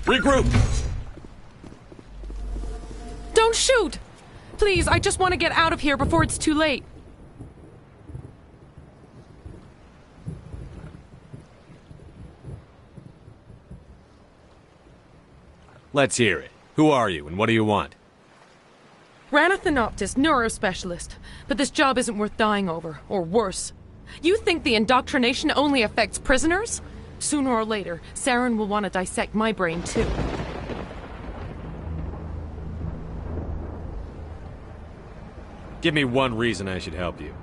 Regroup! Don't shoot! Please, I just want to get out of here before it's too late. Let's hear it. Who are you, and what do you want? Ranathanoptis, neurospecialist. But this job isn't worth dying over, or worse. You think the indoctrination only affects prisoners? Sooner or later, Saren will want to dissect my brain, too. Give me one reason I should help you.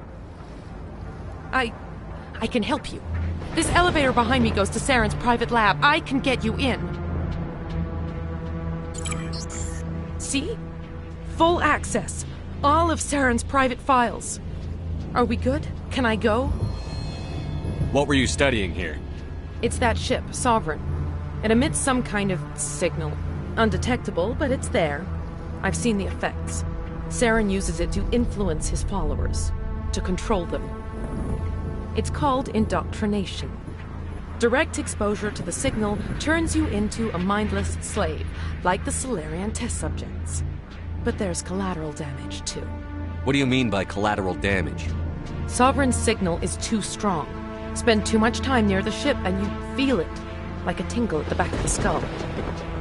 I can help you. This elevator behind me goes to Saren's private lab. I can get you in. See? Full access. All of Saren's private files. Are we good? Can I go? What were you studying here? It's that ship, Sovereign. It emits some kind of signal. Undetectable, but it's there. I've seen the effects. Saren uses it to influence his followers, to control them. It's called indoctrination. Direct exposure to the signal turns you into a mindless slave, like the Solarian test subjects. But there's collateral damage, too. What do you mean by collateral damage? Sovereign's signal is too strong. Spend too much time near the ship and you feel it, like a tingle at the back of the skull.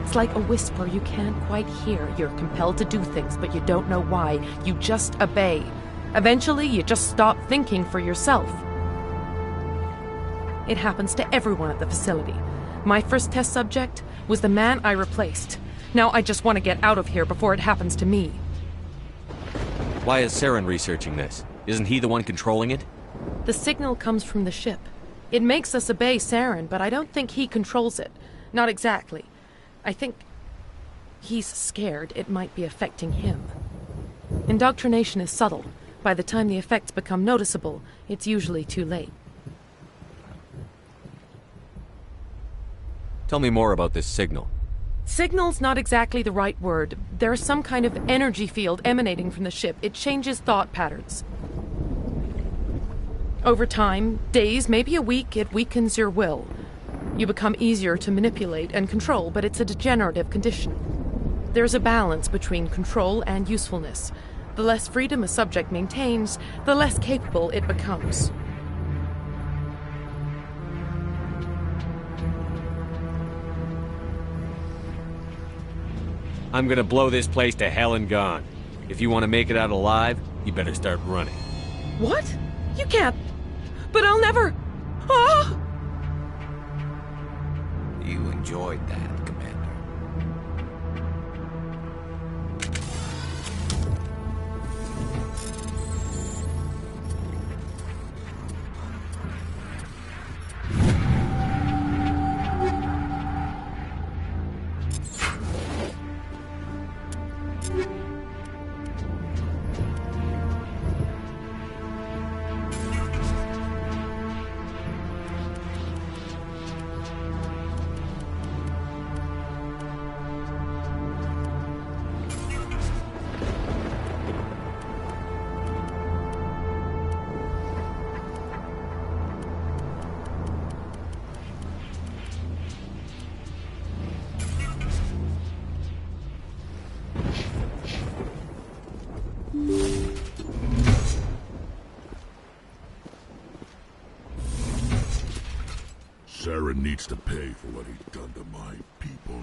It's like a whisper you can't quite hear. You're compelled to do things, but you don't know why. You just obey. Eventually, you just stop thinking for yourself. It happens to everyone at the facility. My first test subject was the man I replaced. Now I just want to get out of here before it happens to me. Why is Saren researching this? Isn't he the one controlling it? The signal comes from the ship. It makes us obey Saren, but I don't think he controls it. Not exactly. I think he's scared it might be affecting him. Indoctrination is subtle. By the time the effects become noticeable, it's usually too late. Tell me more about this signal. Signal's not exactly the right word. There's some kind of energy field emanating from the ship. It changes thought patterns. Over time, days, maybe a week, it weakens your will. You become easier to manipulate and control, but it's a degenerative condition. There's a balance between control and usefulness. The less freedom a subject maintains, the less capable it becomes. I'm gonna blow this place to hell and gone. If you want to make it out alive, you better start running. What? You can't. But I'll never. Ah! You enjoyed that, Commander. Saren needs to pay for what he's done to my people.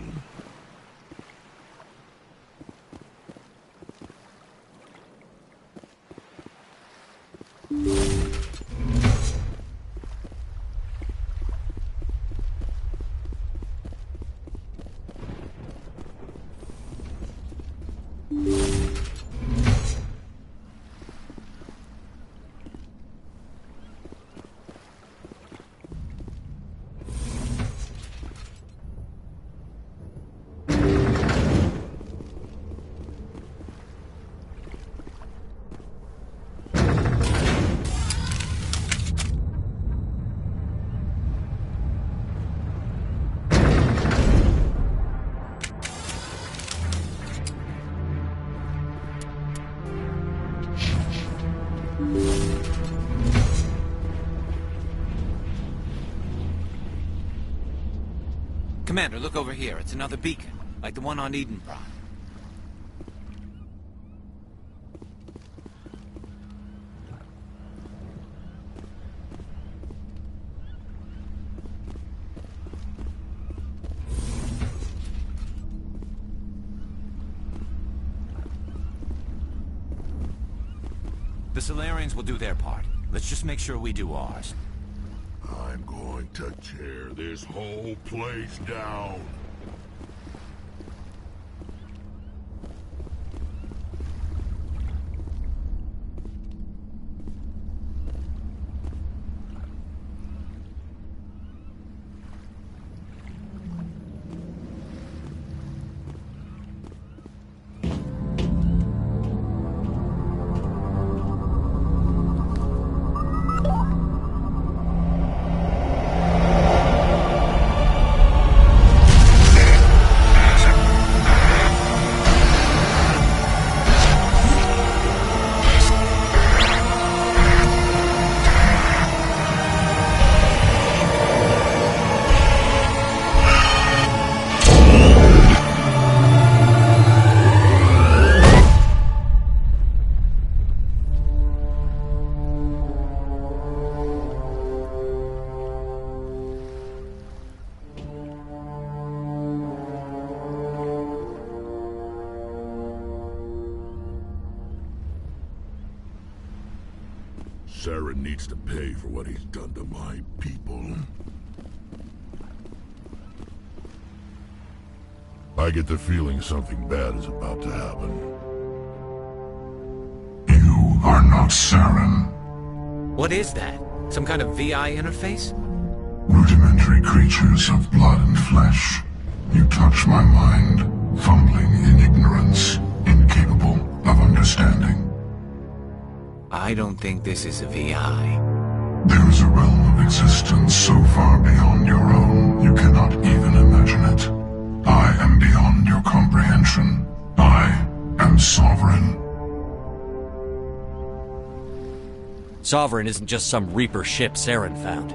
Commander, look over here. It's another beacon, like the one on Eden Prime. The Solarians will do their part. Let's just make sure we do ours. I'm going to tear this whole place down. Saren needs to pay for what he's done to my people. I get the feeling something bad is about to happen. You are not Saren. What is that? Some kind of VI interface? Rudimentary creatures of blood and flesh. You touch my mind, fumbling in ignorance, incapable of understanding. I don't think this is a VI. There is a realm of existence so far beyond your own, you cannot even imagine it. I am beyond your comprehension. I am Sovereign. Sovereign isn't just some Reaper ship Saren found.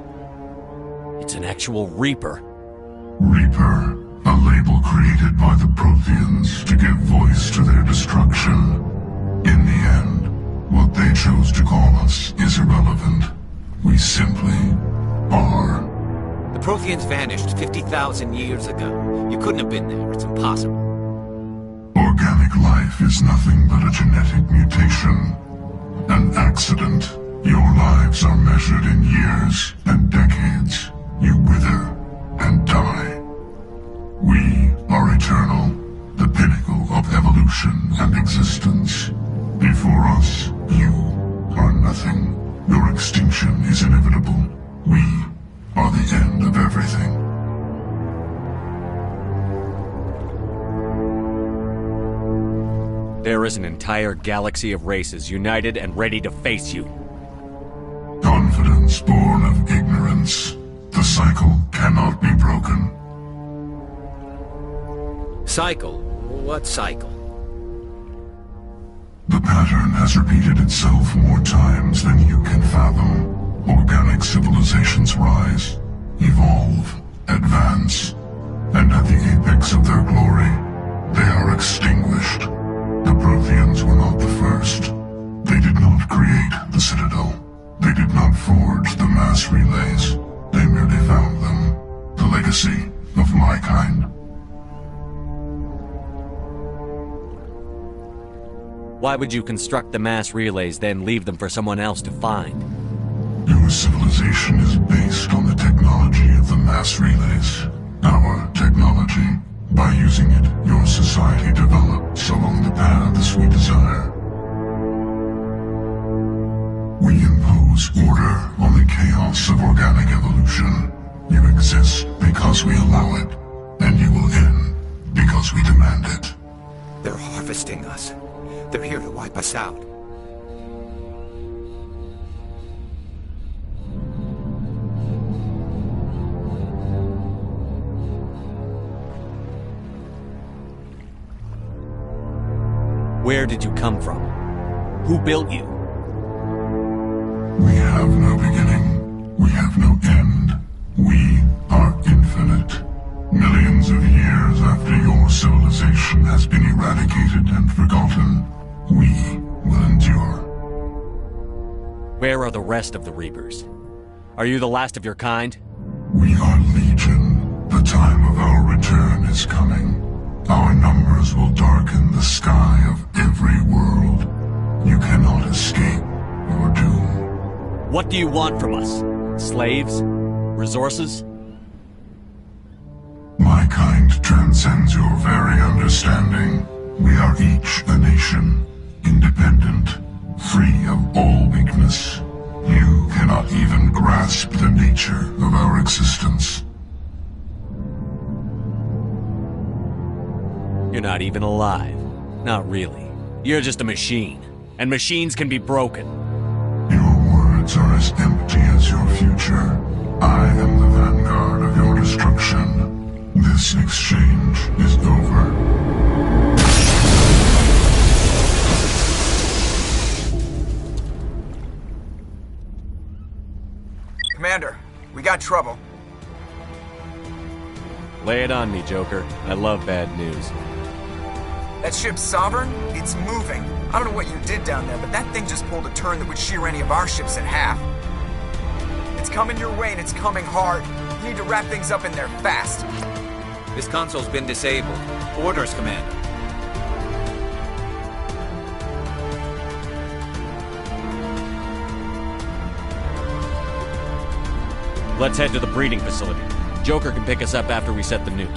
It's an actual Reaper. Reaper, a label created by the Protheans to give voice to their destruction. In the end, what they chose to call us is irrelevant. We simply are. The Protheans vanished 50,000 years ago. You couldn't have been there. It's impossible. Organic life is nothing but a genetic mutation. An accident. Your lives are measured in years and decades. You wither and die. We are eternal, the pinnacle of evolution and existence. Before us, you are nothing. Your extinction is inevitable. We are the end of everything. There is an entire galaxy of races united and ready to face you. Confidence born of ignorance. The cycle cannot be broken. Cycle? What cycle? The pattern has repeated itself more times than you can fathom. Organic civilizations rise, evolve, advance, and at the apex of their glory, they are extinguished. The Protheans were not the first. They did not create the Citadel. They did not forge the mass relays. They merely found them, the legacy of my kind. Why would you construct the mass relays, then leave them for someone else to find? Your civilization is based on the technology of the mass relays. Our technology. By using it, your society develops along the paths we desire. We impose order on the chaos of organic evolution. You exist because we allow it, and you will end because we demand it. They're harvesting us. They're here to wipe us out. Where did you come from? Who built you? We have no beginning. We have no end. We are infinite. Millions eradicated and forgotten, we will endure. Where are the rest of the Reapers? Are you the last of your kind? We are Legion. The time of our return is coming. Our numbers will darken the sky of every world. You cannot escape your doom. What do you want from us? Slaves? Resources? My kind transcends your very understanding. We are each a nation, independent, free of all weakness. You cannot even grasp the nature of our existence. You're not even alive. Not really. You're just a machine. And machines can be broken. Your words are as empty as your future. I am the vanguard of your destruction. This exchange is over. Commander, we got trouble. Lay it on me, Joker. I love bad news. That ship Sovereign, it's moving. I don't know what you did down there, but that thing just pulled a turn that would shear any of our ships in half. It's coming your way and it's coming hard. You need to wrap things up in there fast. This console's been disabled. Orders, Commander. Let's head to the breeding facility. Joker can pick us up after we set the nuke.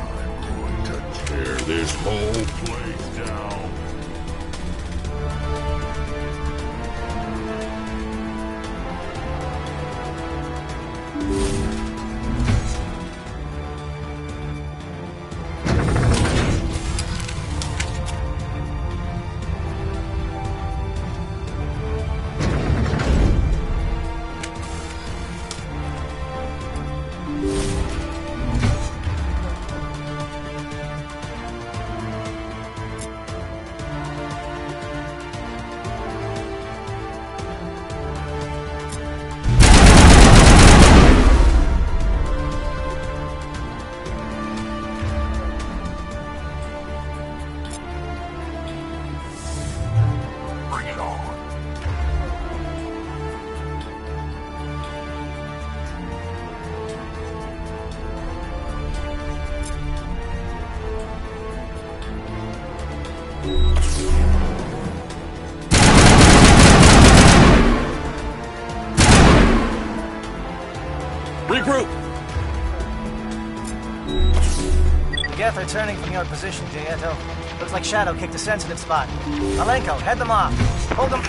I'm going to tear this whole place down. Bring it on. Regroup! Geth returning from your position, Gieto. Looks like Shadow kicked a sensitive spot. Malenko, head them off. Hold them.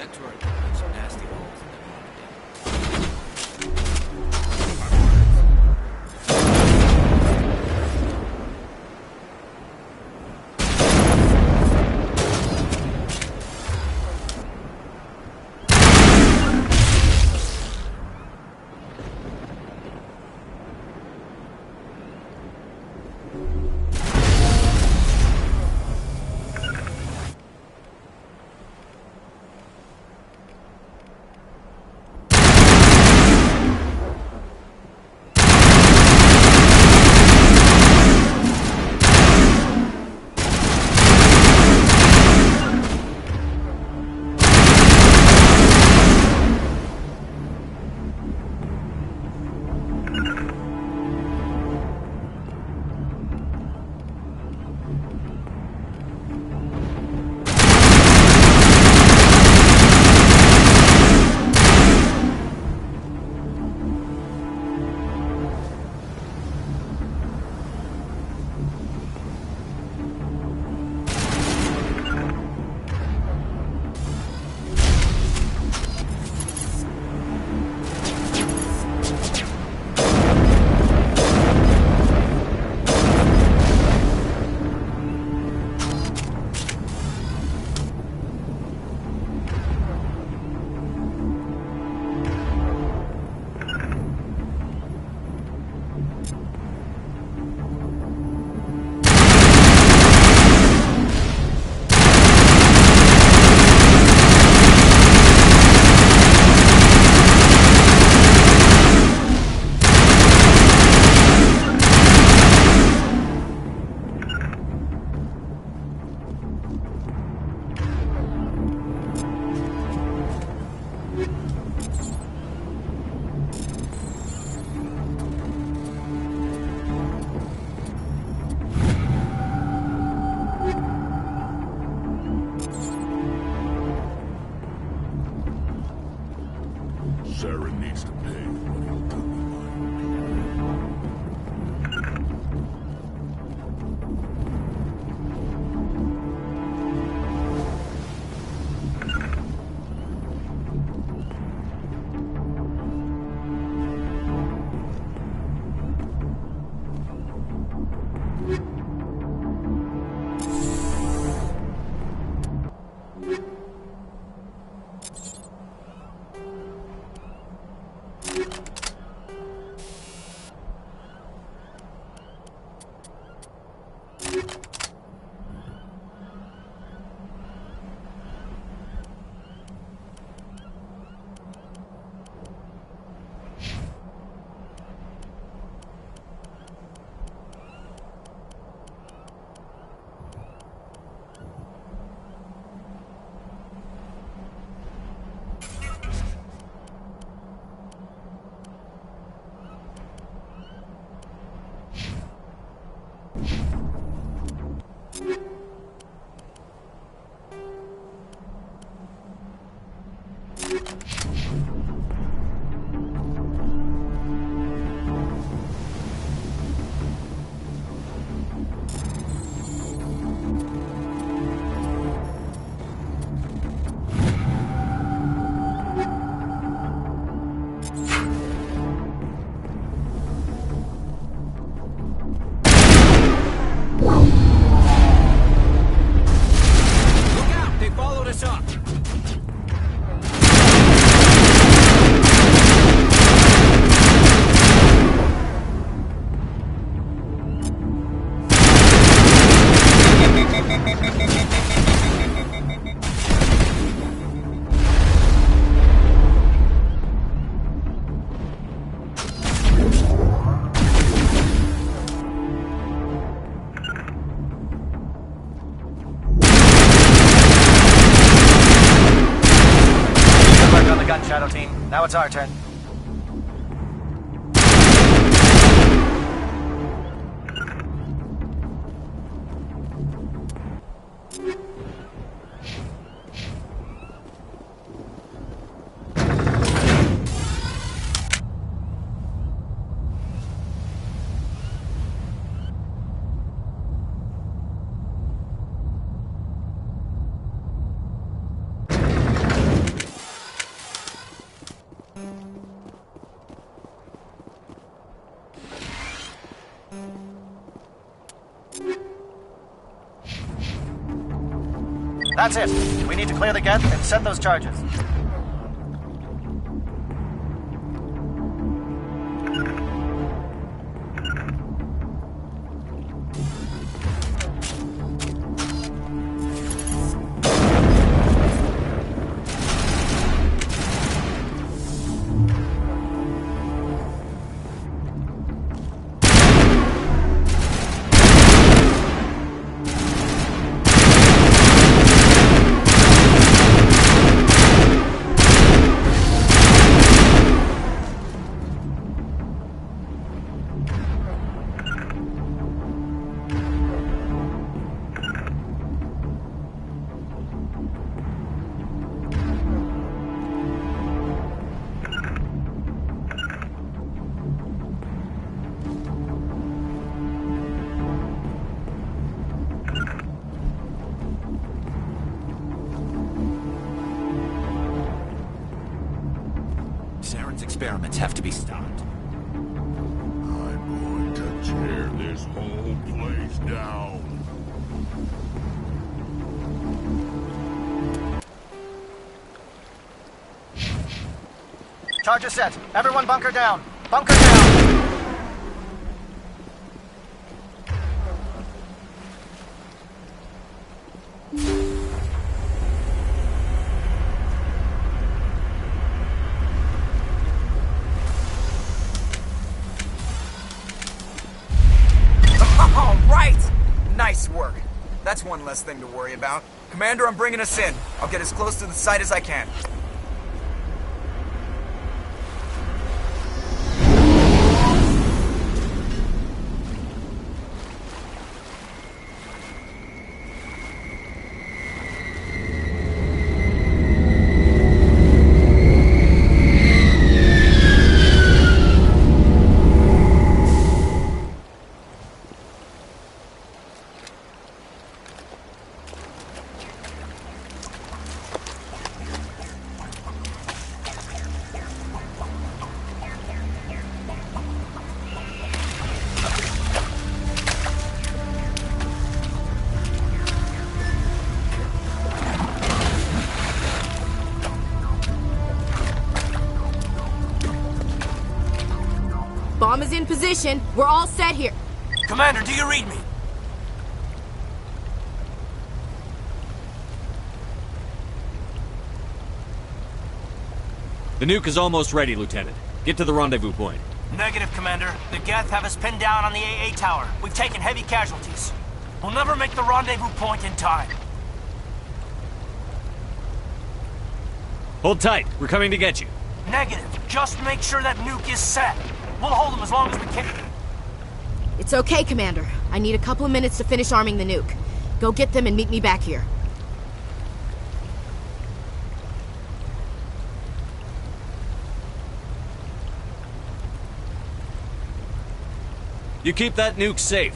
that turret could put some nasty holes in the Saren needs to pay for what he'll do Shadow Team. Now it's our turn. That's it. We need to clear the geth and set those charges. Saren's experiments have to be stopped. I'm going to tear this whole place down. Charges set. Everyone bunker down. Bunker down. All right! Nice work. That's one less thing to worry about. Commander, I'm bringing us in. I'll get as close to the site as I can. Bomb is in position. We're all set here. Commander, do you read me? The nuke is almost ready, Lieutenant. Get to the rendezvous point. Negative, Commander. The geth have us pinned down on the AA tower. We've taken heavy casualties. We'll never make the rendezvous point in time. Hold tight. We're coming to get you. Negative. Just make sure that nuke is set. We'll hold them as long as we can. It's okay, Commander. I need a couple of minutes to finish arming the nuke. Go get them and meet me back here. You keep that nuke safe.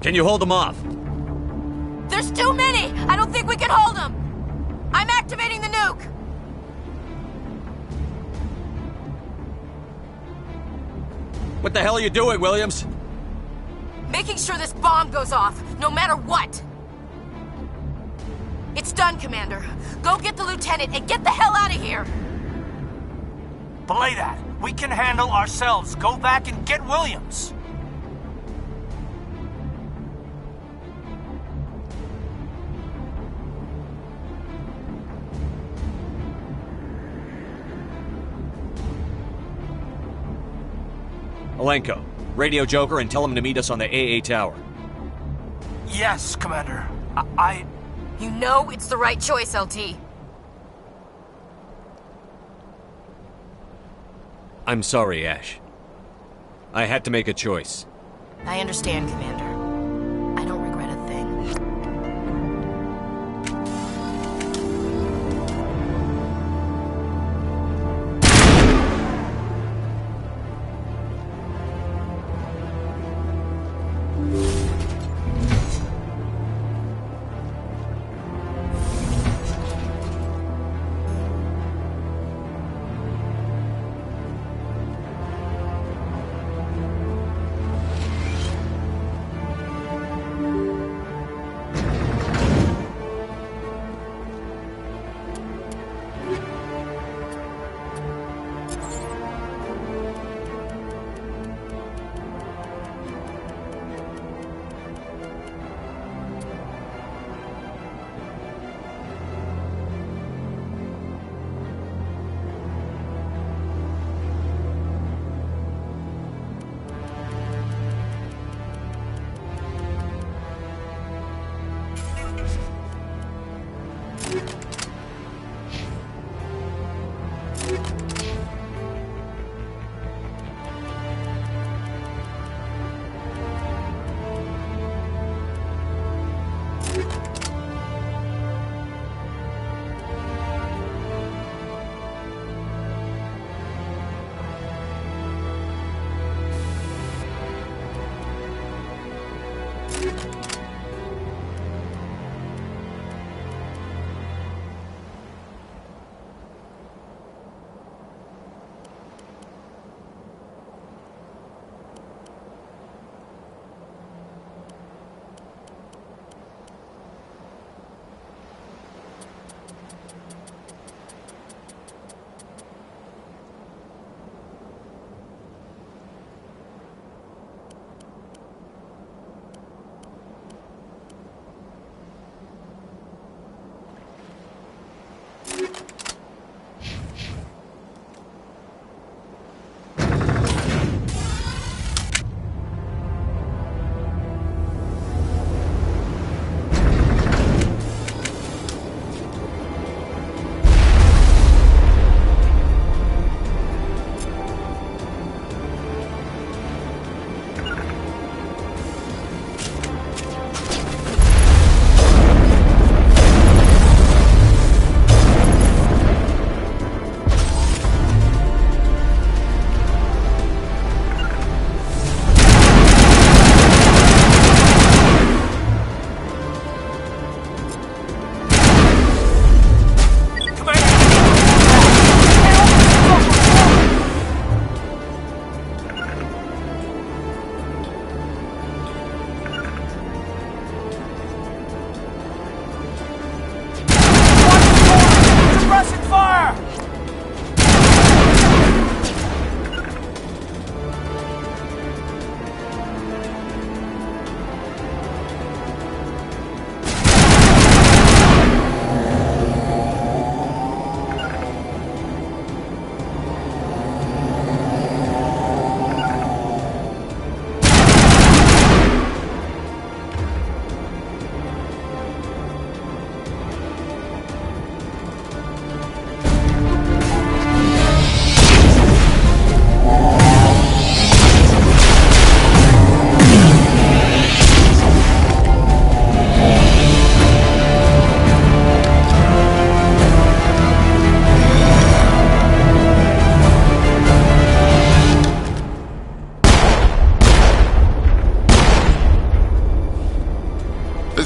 Can you hold them off? There's too many! I don't think we can hold them! I'm activating the nuke! What the hell are you doing, Williams? Making sure this bomb goes off, no matter what! It's done, Commander. Go get the lieutenant and get the hell out of here! Belay that. We can handle ourselves. Go back and get Williams. Alenko, radio Joker and tell him to meet us on the AA tower. Yes, Commander. You know it's the right choice, LT. I'm sorry, Ash. I had to make a choice. I understand, Commander. I don't regret a thing.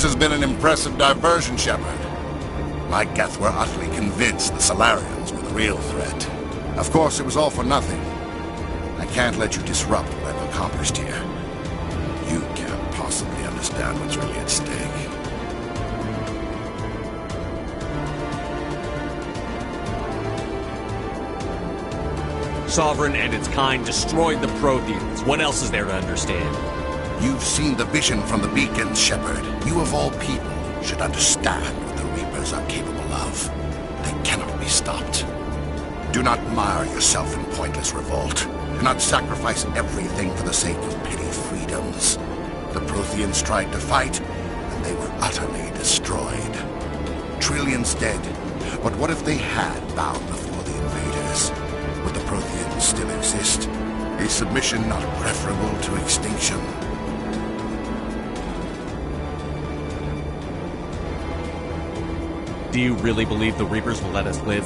This has been an impressive diversion, Shepard. My Geth were utterly convinced the Solarians were the real threat. Of course, it was all for nothing. I can't let you disrupt what I've accomplished here. You can't possibly understand what's really at stake. Sovereign and its kind destroyed the Protheans. What else is there to understand? You've seen the vision from the beacons, Shepard. You of all people should understand what the Reapers are capable of. They cannot be stopped. Do not mire yourself in pointless revolt. Do not sacrifice everything for the sake of petty freedoms. The Protheans tried to fight, and they were utterly destroyed. Trillions dead. But what if they had bowed before the invaders? Would the Protheans still exist? A submission not preferable to extinction? Do you really believe the Reapers will let us live?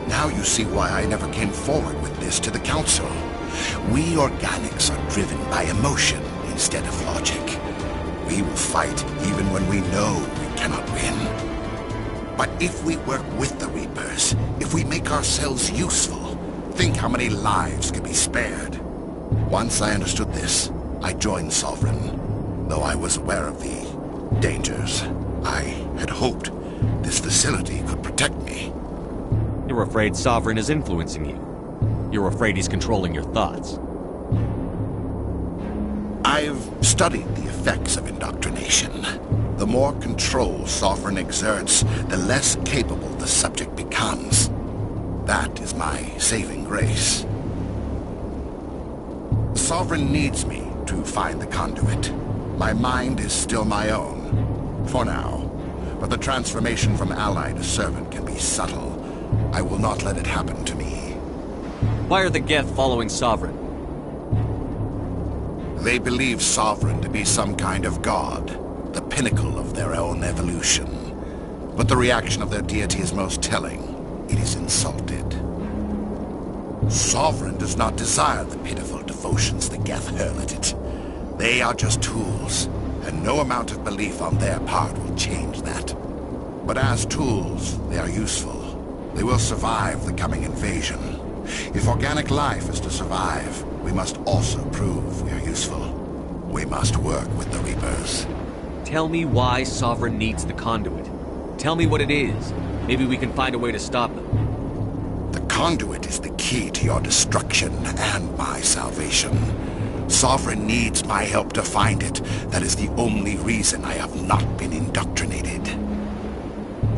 Now you see why I never came forward with this to the Council. We organics are driven by emotion instead of logic. We will fight even when we know we cannot win. But if we work with the Reapers, if we make ourselves useful, think how many lives could be spared. Once I understood this, I joined Sovereign, though I was aware of the dangers. I had hoped this facility could protect me. You're afraid Sovereign is influencing you. You're afraid he's controlling your thoughts. I've studied the effects of indoctrination. The more control Sovereign exerts, the less capable the subject becomes. That is my saving grace. Sovereign needs me to find the conduit. My mind is still my own, for now. But the transformation from ally to servant can be subtle. I will not let it happen to me. Why are the Geth following Sovereign? They believe Sovereign to be some kind of god, the pinnacle of their own evolution. But the reaction of their deity is most telling. It is insulted. Sovereign does not desire the pitiful devotions the Geth hurl at it. They are just tools, and no amount of belief on their part will change that. But as tools, they are useful. They will survive the coming invasion. If organic life is to survive, we must also prove we are useful. We must work with the Reapers. Tell me why Sovereign needs the conduit. Tell me what it is. Maybe we can find a way to stop them. The conduit is the key to your destruction and my salvation. Sovereign needs my help to find it. That is the only reason I have not been indoctrinated.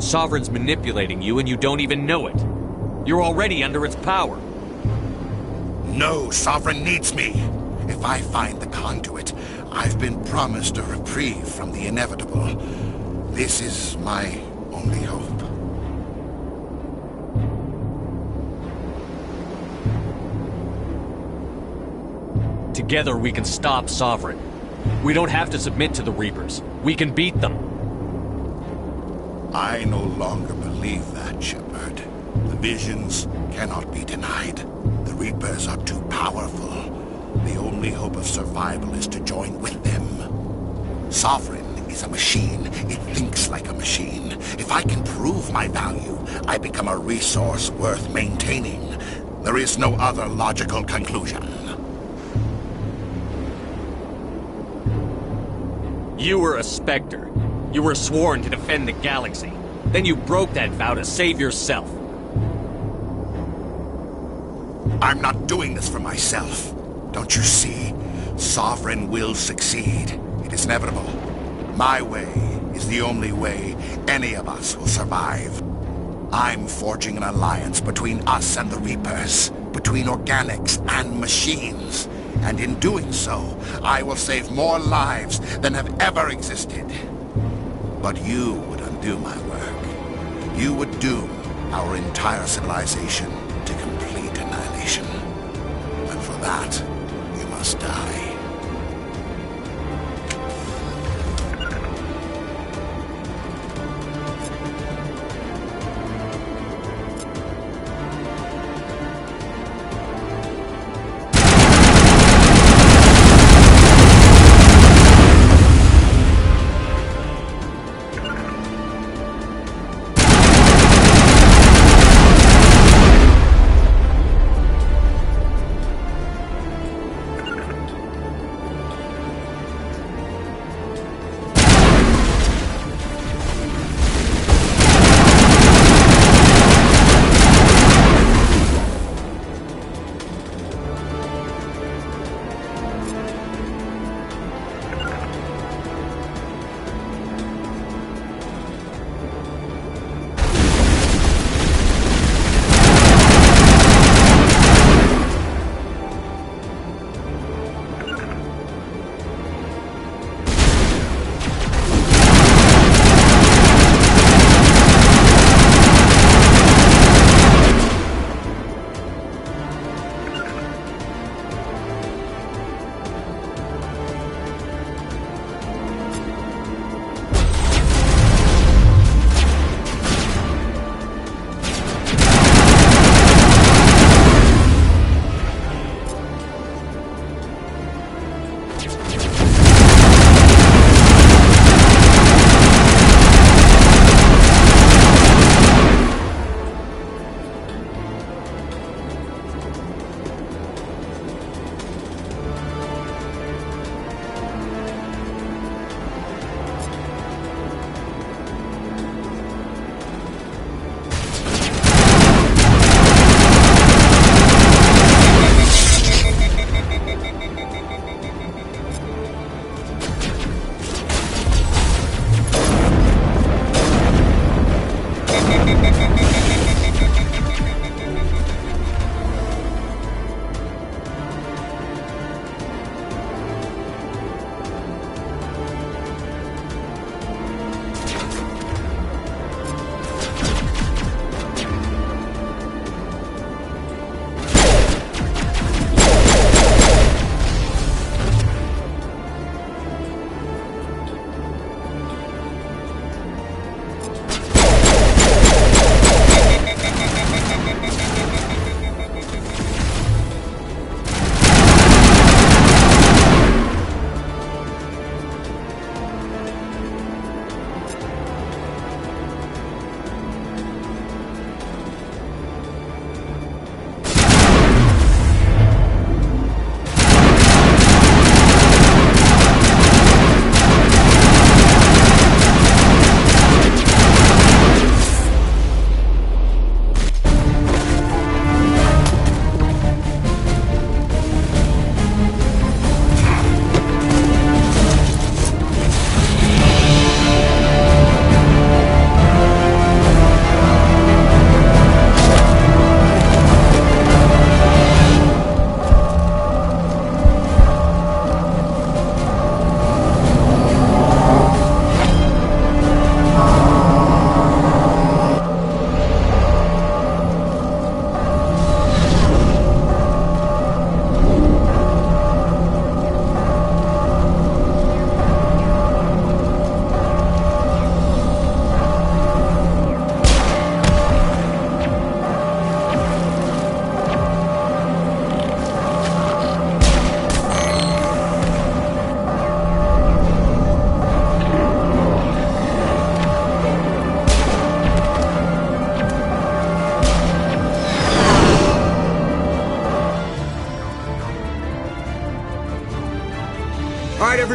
Sovereign's manipulating you and you don't even know it. You're already under its power. No, Sovereign needs me. If I find the conduit, I've been promised a reprieve from the inevitable. This is my only hope. Together we can stop Sovereign. We don't have to submit to the Reapers. We can beat them. I no longer believe that, Shepard. The visions cannot be denied. The Reapers are too powerful. The only hope of survival is to join with them. Sovereign is a machine. It thinks like a machine. If I can prove my value, I become a resource worth maintaining. There is no other logical conclusion. You were a Spectre. You were sworn to defend the galaxy. Then you broke that vow to save yourself. I'm not doing this for myself. Don't you see? Sovereign will succeed. It is inevitable. My way is the only way any of us will survive. I'm forging an alliance between us and the Reapers, between organics and machines. And in doing so, I will save more lives than have ever existed. But you would undo my work. You would doom our entire civilization to complete annihilation. And for that, you must die.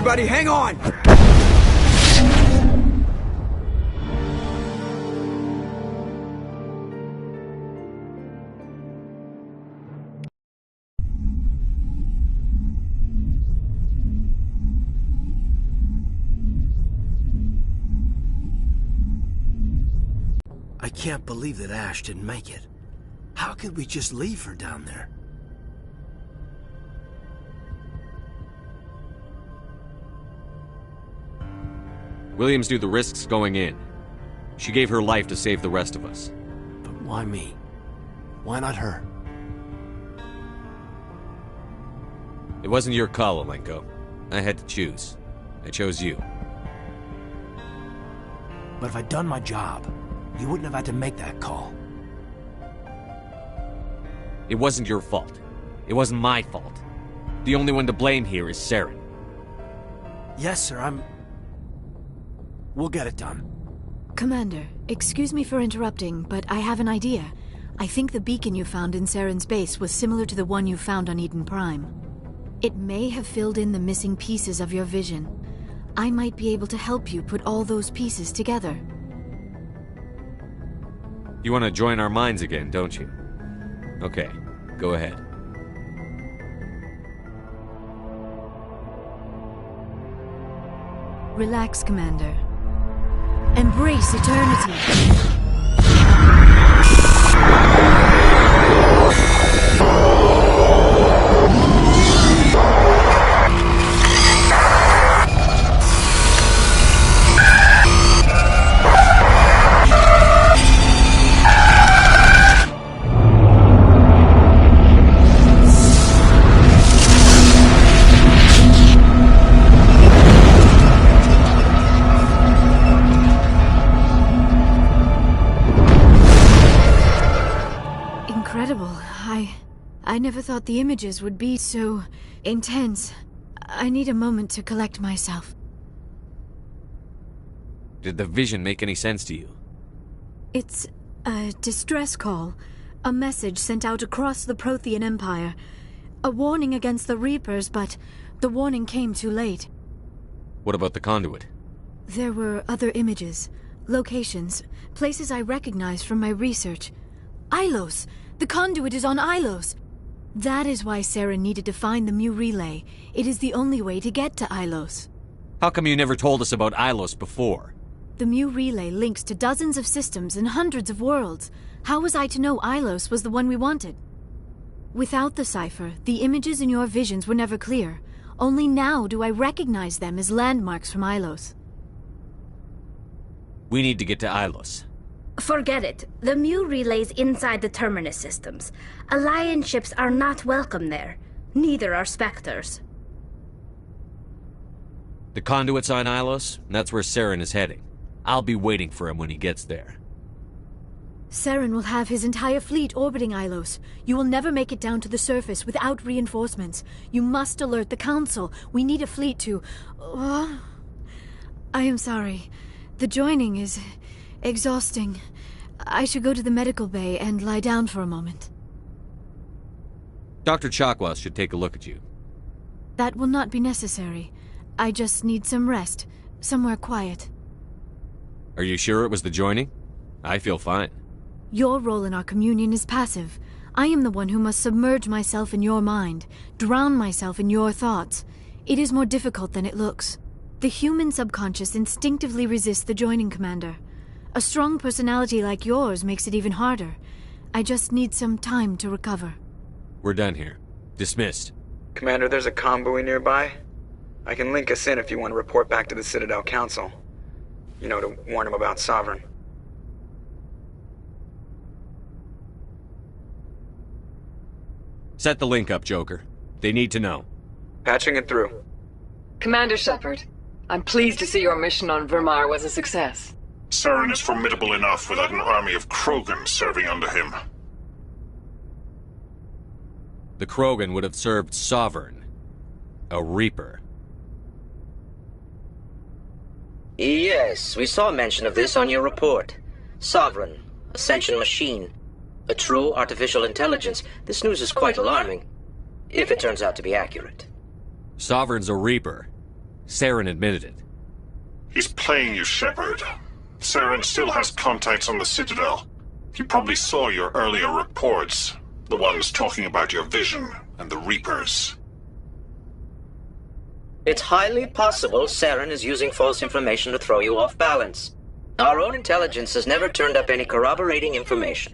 everybody, hang on! I can't believe that Ash didn't make it. How could we just leave her down there? Williams knew the risks going in. She gave her life to save the rest of us. But why me? Why not her? It wasn't your call, Alenko. I had to choose. I chose you. But if I'd done my job, you wouldn't have had to make that call. It wasn't your fault. It wasn't my fault. The only one to blame here is Saren. Yes, sir, We'll get it done. Commander, excuse me for interrupting, but I have an idea. I think the beacon you found in Saren's base was similar to the one you found on Eden Prime. It may have filled in the missing pieces of your vision. I might be able to help you put all those pieces together. You want to join our minds again, don't you? Okay, go ahead. Relax, Commander. Embrace eternity. I never thought the images would be so intense. I need a moment to collect myself. Did the vision make any sense to you? It's a distress call. A message sent out across the Prothean Empire. A warning against the Reapers, but the warning came too late. What about the conduit? There were other images, locations, places I recognized from my research. Ilos! The conduit is on Ilos! That is why Saren needed to find the Mu Relay. It is the only way to get to Ilos. How come you never told us about Ilos before? The Mu Relay links to dozens of systems and hundreds of worlds. How was I to know Ilos was the one we wanted? Without the cipher, the images in your visions were never clear. Only now do I recognize them as landmarks from Ilos. We need to get to Ilos. Forget it. The Mu Relay's inside the Terminus systems. Alliance ships are not welcome there. Neither are Spectres. The conduit's on Ilos, and that's where Saren is heading. I'll be waiting for him when he gets there. Saren will have his entire fleet orbiting Ilos. You will never make it down to the surface without reinforcements. You must alert the Council. We need a fleet to... I am sorry. The joining is exhausting. I should go to the medical bay and lie down for a moment. Dr. Chakwas should take a look at you. That will not be necessary. I just need some rest. Somewhere quiet. Are you sure it was the joining? I feel fine. Your role in our communion is passive. I am the one who must submerge myself in your mind, drown myself in your thoughts. It is more difficult than it looks. The human subconscious instinctively resists the joining, Commander. A strong personality like yours makes it even harder. I just need some time to recover. We're done here. Dismissed. Commander, there's a convoy nearby. I can link us in if you want to report back to the Citadel Council. You know, to warn them about Sovereign. Set the link up, Joker. They need to know. Patching it through. Commander Shepard, I'm pleased to see your mission on Virmire was a success. Saren is formidable enough without an army of Krogan serving under him. The Krogan would have served Sovereign. A Reaper. Yes, we saw mention of this on your report. Sovereign, Ascension machine. A true artificial intelligence. This news is quite alarming. If it turns out to be accurate. Sovereign's a Reaper. Saren admitted it. He's playing you, Shepard. Saren still has contacts on the Citadel. He probably saw your earlier reports. The ones talking about your vision and the Reapers. It's highly possible Saren is using false information to throw you off balance. Our own intelligence has never turned up any corroborating information.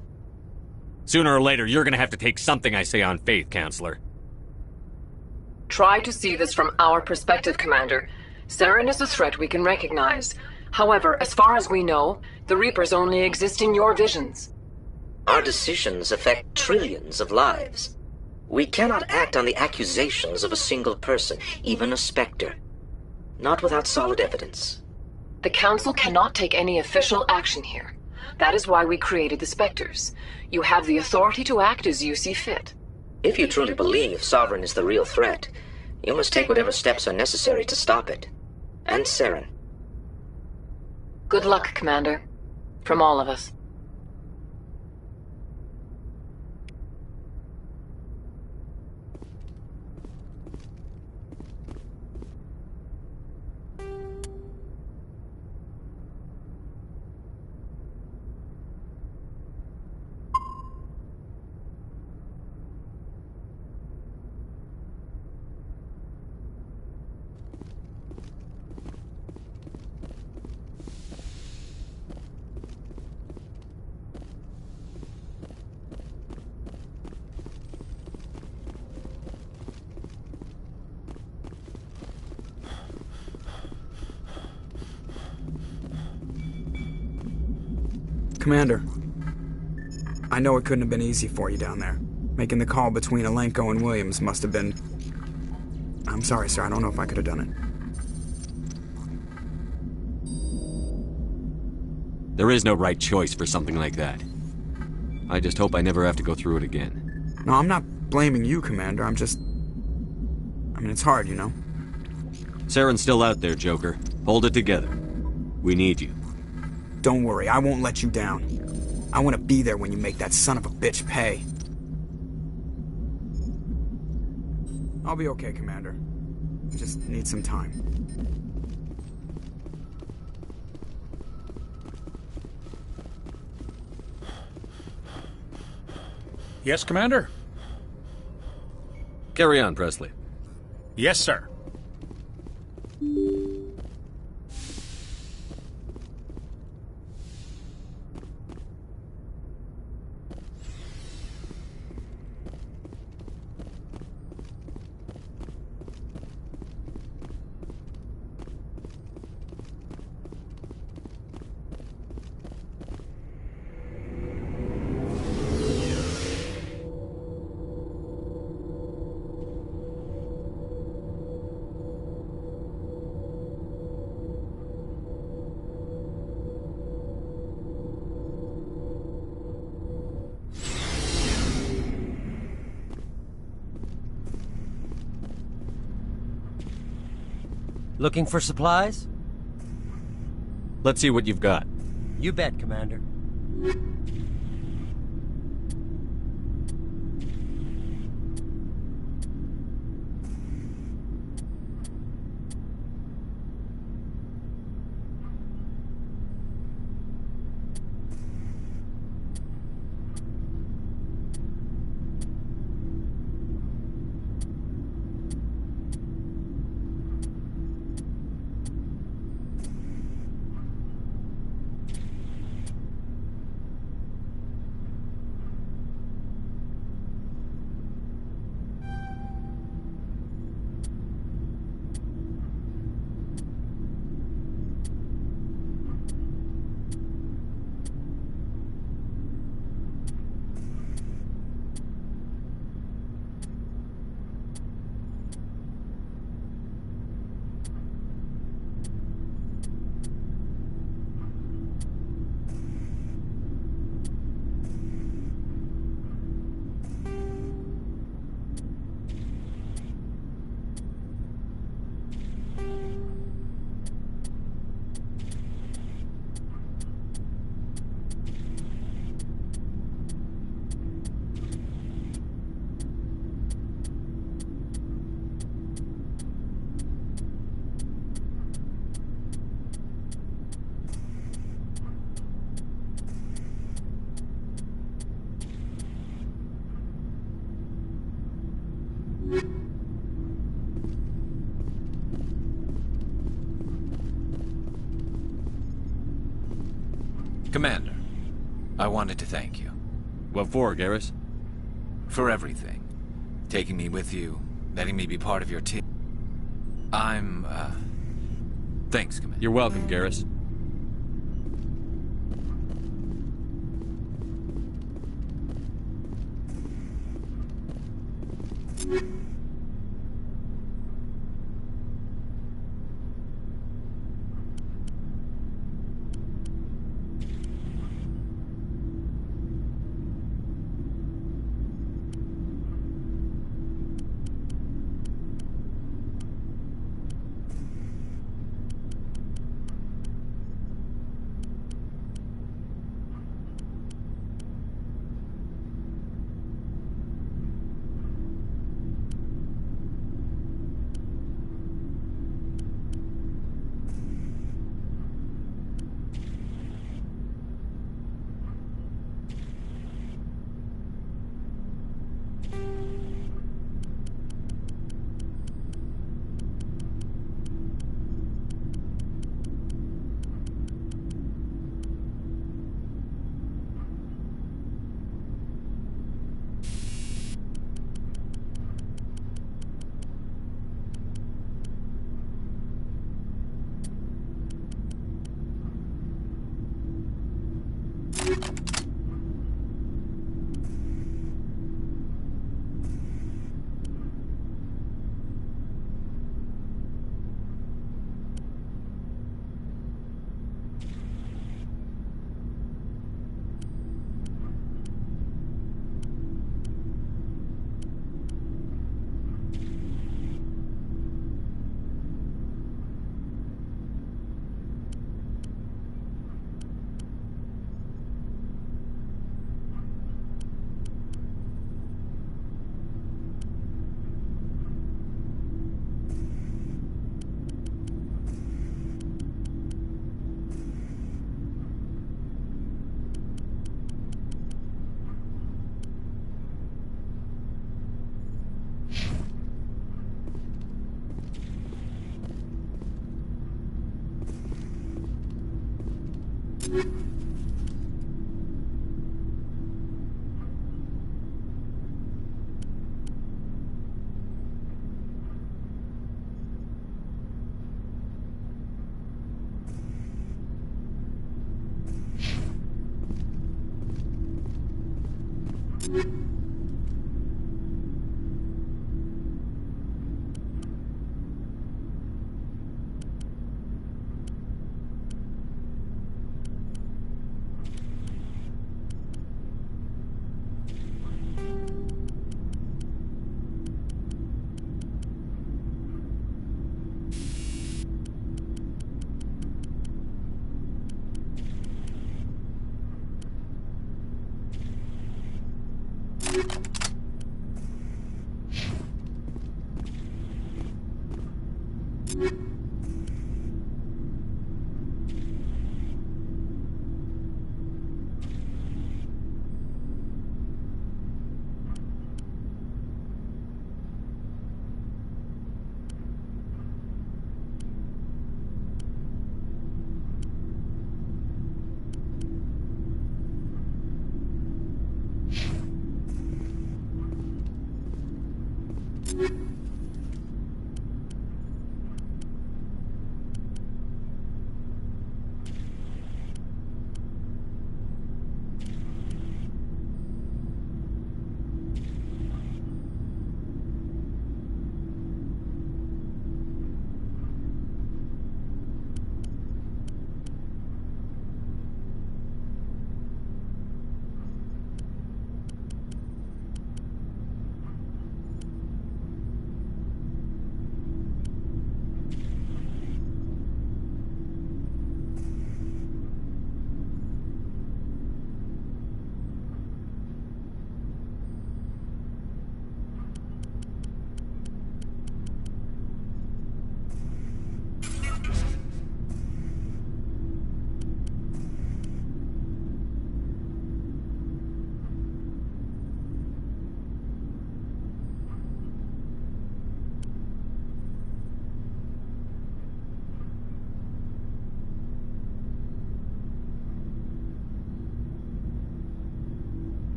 Sooner or later, you're gonna have to take something I say on faith, Counselor. Try to see this from our perspective, Commander. Saren is a threat we can recognize. However, as far as we know, the Reapers only exist in your visions. Our decisions affect trillions of lives. We cannot act on the accusations of a single person, even a Spectre. Not without solid evidence. The Council cannot take any official action here. That is why we created the Spectres. You have the authority to act as you see fit. If you truly believe Sovereign is the real threat, you must take whatever steps are necessary to stop it. And Saren. Good luck, Commander. From all of us. Commander, I know it couldn't have been easy for you down there. Making the call between Alenko and Williams must have been... I'm sorry, sir. I don't know if I could have done it. There is no right choice for something like that. I just hope I never have to go through it again. No, I'm not blaming you, Commander. I'm just... I mean, it's hard, you know? Saren's still out there, Joker. Hold it together. We need you. Don't worry, I won't let you down. I want to be there when you make that son of a bitch pay. I'll be okay, Commander. I just need some time. Yes, Commander? Carry on, Presley. Yes, sir. Looking for supplies? Let's see what you've got. You bet, Commander. Commander, I wanted to thank you. What for, Garrus? For everything. Taking me with you, letting me be part of your team. Thanks, Commander. You're welcome, Garrus.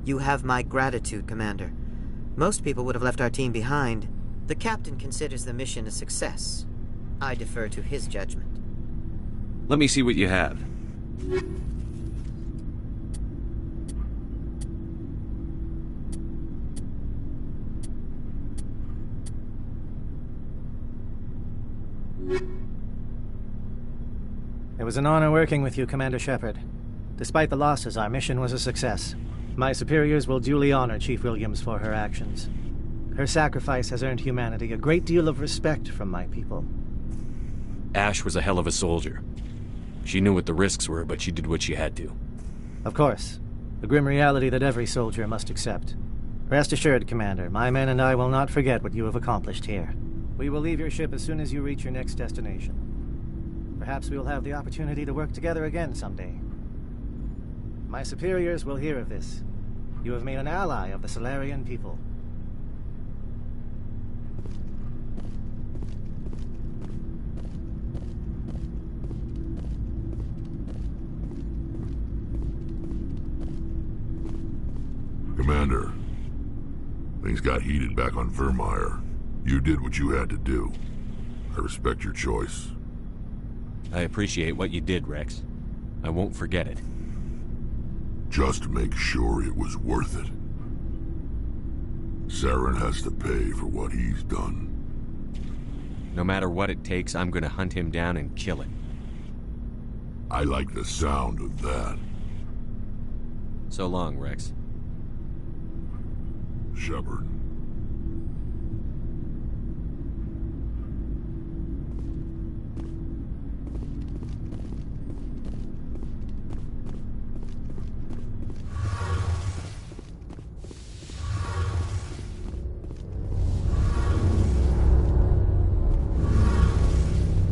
You have my gratitude, Commander. Most people would have left our team behind. The captain considers the mission a success. I defer to his judgment. Let me see what you have. It was an honor working with you, Commander Shepard. Despite the losses, our mission was a success. My superiors will duly honor Chief Williams for her actions. Her sacrifice has earned humanity a great deal of respect from my people. Ash was a hell of a soldier. She knew what the risks were, but she did what she had to. Of course. The grim reality that every soldier must accept. Rest assured, Commander, my men and I will not forget what you have accomplished here. We will leave your ship as soon as you reach your next destination. Perhaps we will have the opportunity to work together again someday. My superiors will hear of this. You have made an ally of the Solarian people. Commander, things got heated back on Virmire. You did what you had to do. I respect your choice. I appreciate what you did, Rex. I won't forget it. Just make sure it was worth it. Saren has to pay for what he's done. No matter what it takes, I'm gonna hunt him down and kill him. I like the sound of that. So long, Rex. Shepard.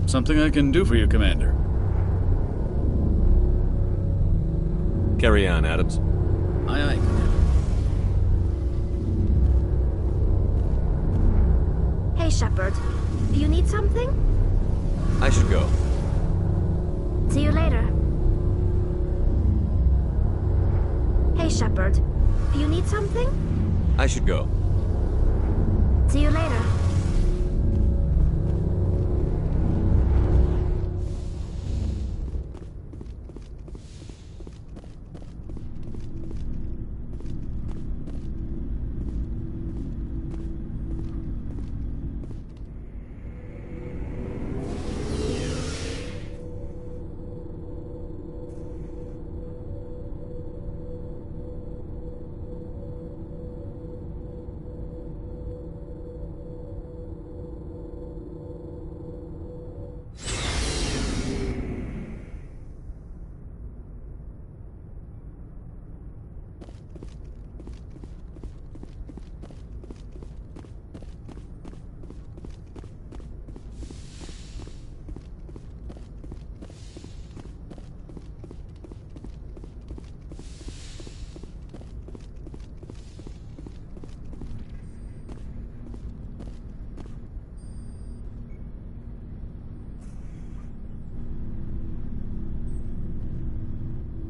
Something I can do for you, Commander. Carry on, Adams. Aye, aye, Commander. Hey, Shepard. Do you need something? I should go. See you later. Hey, Shepard. Do you need something? I should go. See you later.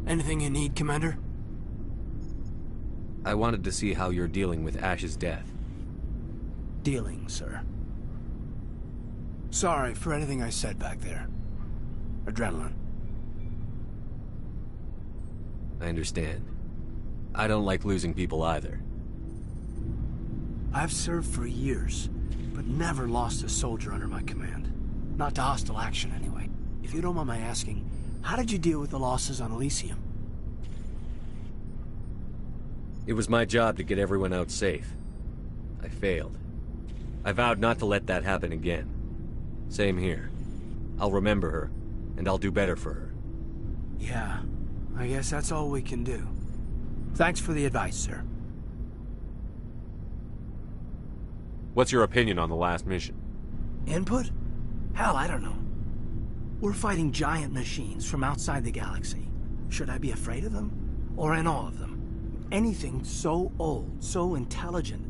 Anything you need, Commander? I wanted to see how you're dealing with Ash's death. Dealing, sir. Sorry for anything I said back there. Adrenaline. I understand. I don't like losing people either. I've served for years, but never lost a soldier under my command. Not to hostile action, anyway. If you don't mind my asking, how did you deal with the losses on Elysium? It was my job to get everyone out safe. I failed. I vowed not to let that happen again. Same here. I'll remember her, and I'll do better for her. Yeah, I guess that's all we can do. Thanks for the advice, sir. What's your opinion on the last mission? Input? Hell, I don't know. We're fighting giant machines from outside the galaxy. Should I be afraid of them? Or in awe of them? Anything so old, so intelligent.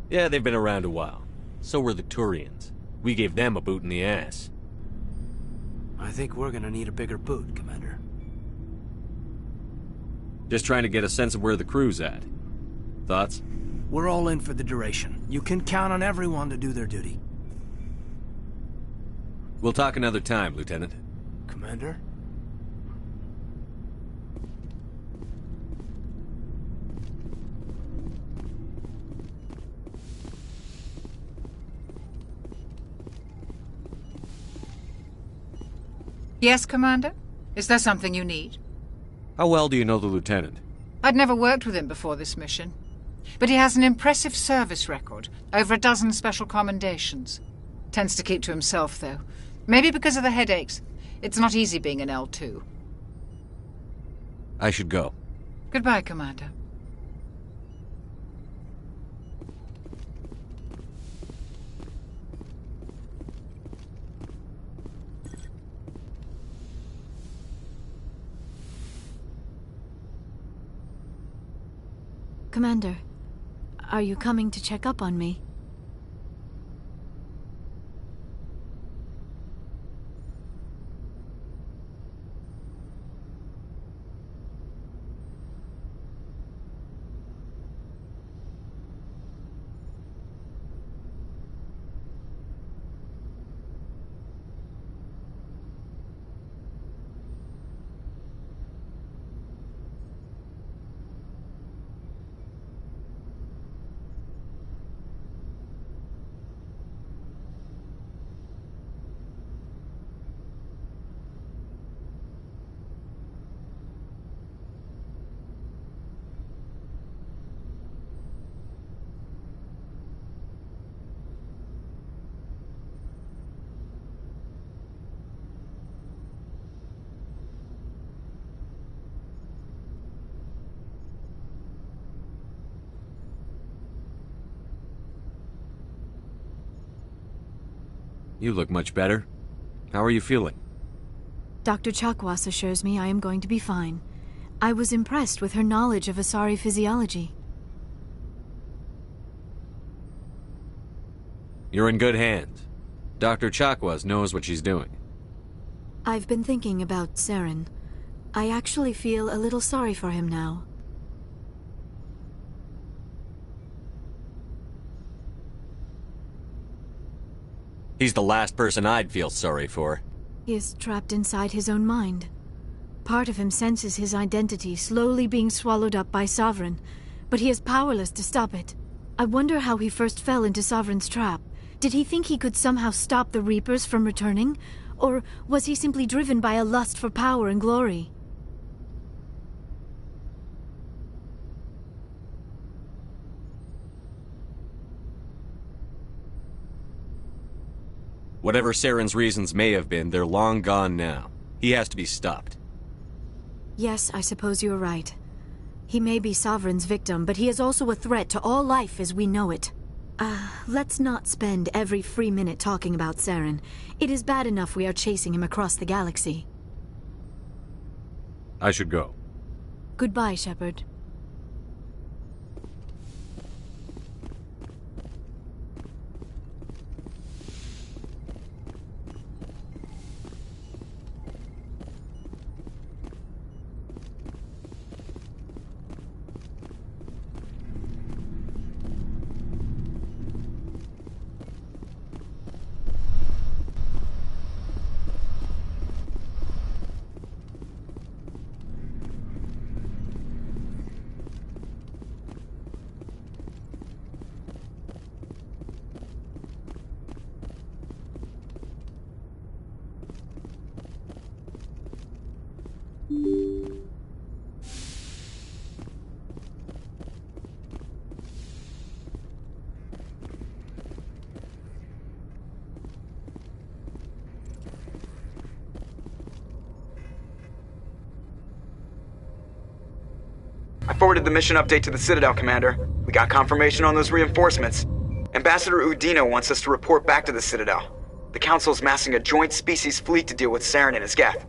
Yeah, they've been around a while. So were the Turians. We gave them a boot in the ass. I think we're gonna need a bigger boot, Commander. Just trying to get a sense of where the crew's at. Thoughts? We're all in for the duration. You can count on everyone to do their duty. We'll talk another time, Lieutenant. Commander? Yes, Commander? Is there something you need? How well do you know the Lieutenant? I'd never worked with him before this mission. But he has an impressive service record, over a dozen special commendations. Tends to keep to himself, though. Maybe because of the headaches. It's not easy being an L2. I should go. Goodbye, Commander. Commander, are you coming to check up on me? You look much better. How are you feeling? Dr. Chakwas assures me I am going to be fine. I was impressed with her knowledge of Asari physiology. You're in good hands. Dr. Chakwas knows what she's doing. I've been thinking about Saren. I actually feel a little sorry for him now. He's the last person I'd feel sorry for. He is trapped inside his own mind. Part of him senses his identity slowly being swallowed up by Sovereign, but he is powerless to stop it. I wonder how he first fell into Sovereign's trap, Did he think he could somehow stop the Reapers from returning? Or was he simply driven by a lust for power and glory? Whatever Saren's reasons may have been, they're long gone now. He has to be stopped. Yes, I suppose you're right. He may be Sovereign's victim, but he is also a threat to all life as we know it. Let's not spend every free minute talking about Saren. It is bad enough we are chasing him across the galaxy. I should go. Goodbye, Shepard. I forwarded the mission update to the Citadel, Commander. We got confirmation on those reinforcements. Ambassador Udina wants us to report back to the Citadel. The Council's massing a joint species fleet to deal with Saren and his Geth.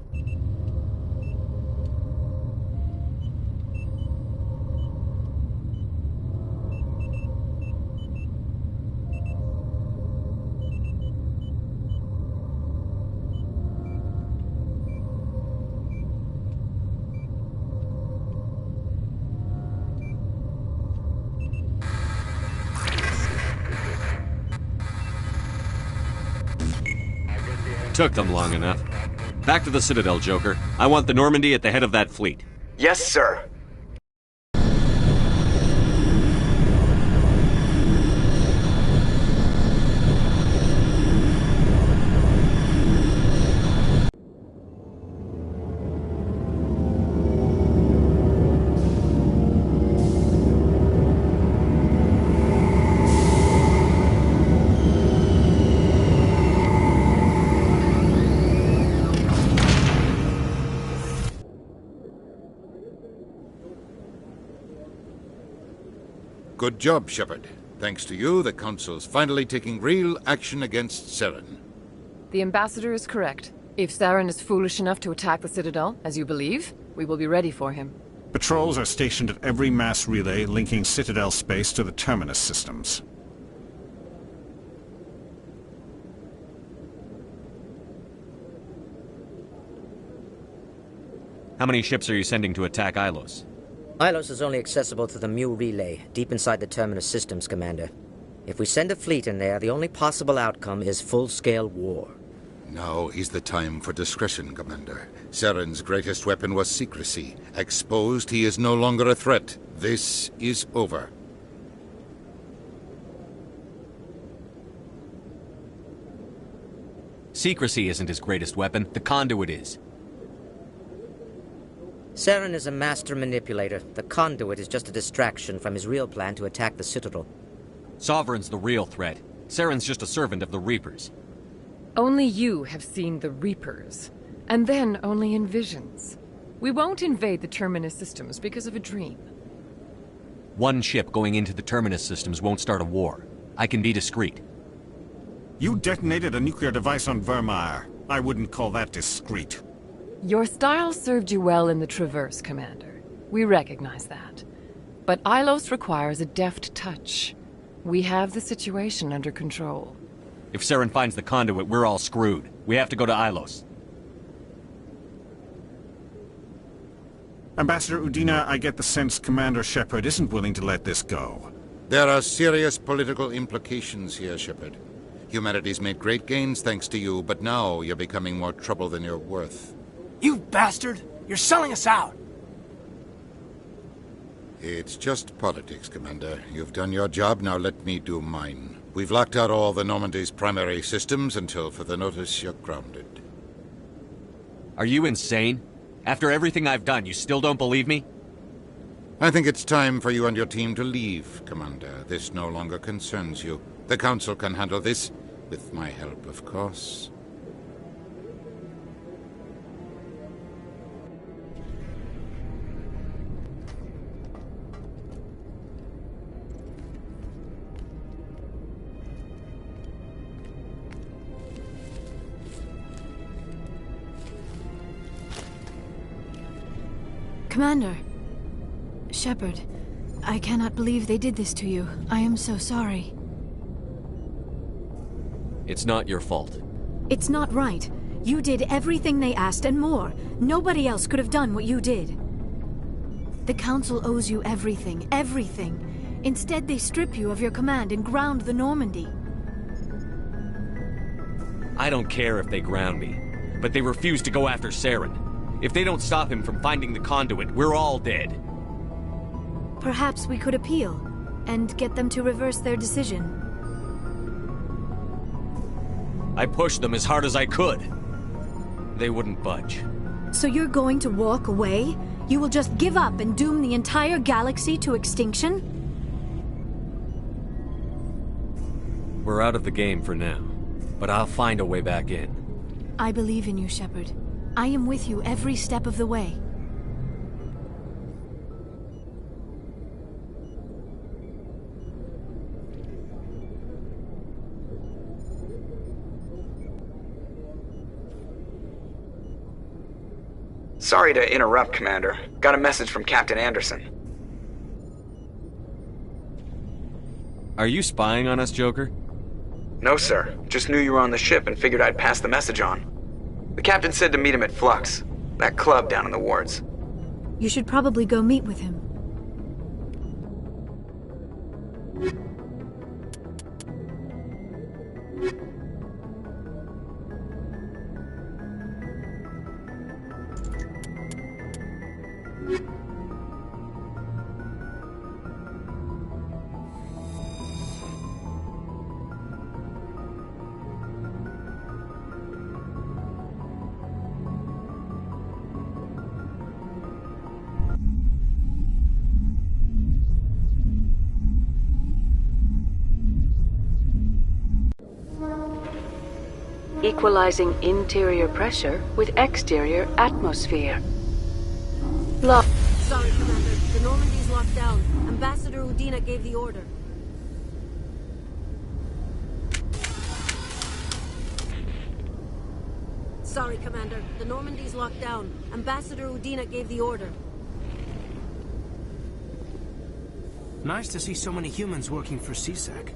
Took them long enough. Back to the Citadel, Joker. I want the Normandy at the head of that fleet. Yes, sir. Good job, Shepard. Thanks to you, the Council's finally taking real action against Saren. The Ambassador is correct. If Saren is foolish enough to attack the Citadel, as you believe, we will be ready for him. Patrols are stationed at every mass relay linking Citadel space to the Terminus systems. How many ships are you sending to attack Ilos? Ilos is only accessible to the Mu relay, deep inside the Terminus systems, Commander. If we send a fleet in there, the only possible outcome is full-scale war. Now is the time for discretion, Commander. Saren's greatest weapon was secrecy. Exposed, he is no longer a threat. This is over. Secrecy isn't his greatest weapon. The conduit is. Saren is a master manipulator. The conduit is just a distraction from his real plan to attack the Citadel. Sovereign's the real threat. Saren's just a servant of the Reapers. Only you have seen the Reapers, and then only in visions. We won't invade the Terminus systems because of a dream. One ship going into the Terminus systems won't start a war. I can be discreet. You detonated a nuclear device on Virmire. I wouldn't call that discreet. Your style served you well in the Traverse, Commander. We recognize that. But Ilos requires a deft touch. We have the situation under control. If Saren finds the conduit, we're all screwed. We have to go to Ilos. Ambassador Udina, I get the sense Commander Shepard isn't willing to let this go. There are serious political implications here, Shepard. Humanity's made great gains thanks to you, but now you're becoming more trouble than you're worth. You bastard! You're selling us out! It's just politics, Commander. You've done your job, now let me do mine. We've locked out all the Normandy's primary systems until further notice you're grounded. Are you insane? After everything I've done, you still don't believe me? I think it's time for you and your team to leave, Commander. This no longer concerns you. The Council can handle this, with my help, of course. Commander. Shepard, I cannot believe they did this to you. I am so sorry. It's not your fault. It's not right. You did everything they asked and more. Nobody else could have done what you did. The Council owes you everything, everything. Instead, they strip you of your command and ground the Normandy. I don't care if they ground me, but they refuse to go after Saren. If they don't stop him from finding the conduit, we're all dead. Perhaps we could appeal, and get them to reverse their decision. I pushed them as hard as I could. They wouldn't budge. So you're going to walk away? You will just give up and doom the entire galaxy to extinction? We're out of the game for now, but I'll find a way back in. I believe in you, Shepard. I am with you every step of the way. Sorry to interrupt, Commander. Got a message from Captain Anderson. Are you spying on us, Joker? No, sir. Just knew you were on the ship and figured I'd pass the message on. The captain said to meet him at Flux, that club down in the wards. You should probably go meet with him. Equalizing interior pressure with exterior atmosphere. Sorry, Commander. The Normandy's locked down. Ambassador Udina gave the order. Sorry, Commander. The Normandy's locked down. Ambassador Udina gave the order. Nice to see so many humans working for CSEC.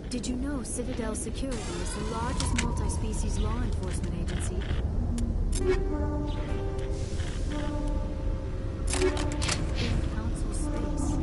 Did you know Citadel Security is the largest multi-species law enforcement agency? In Council space.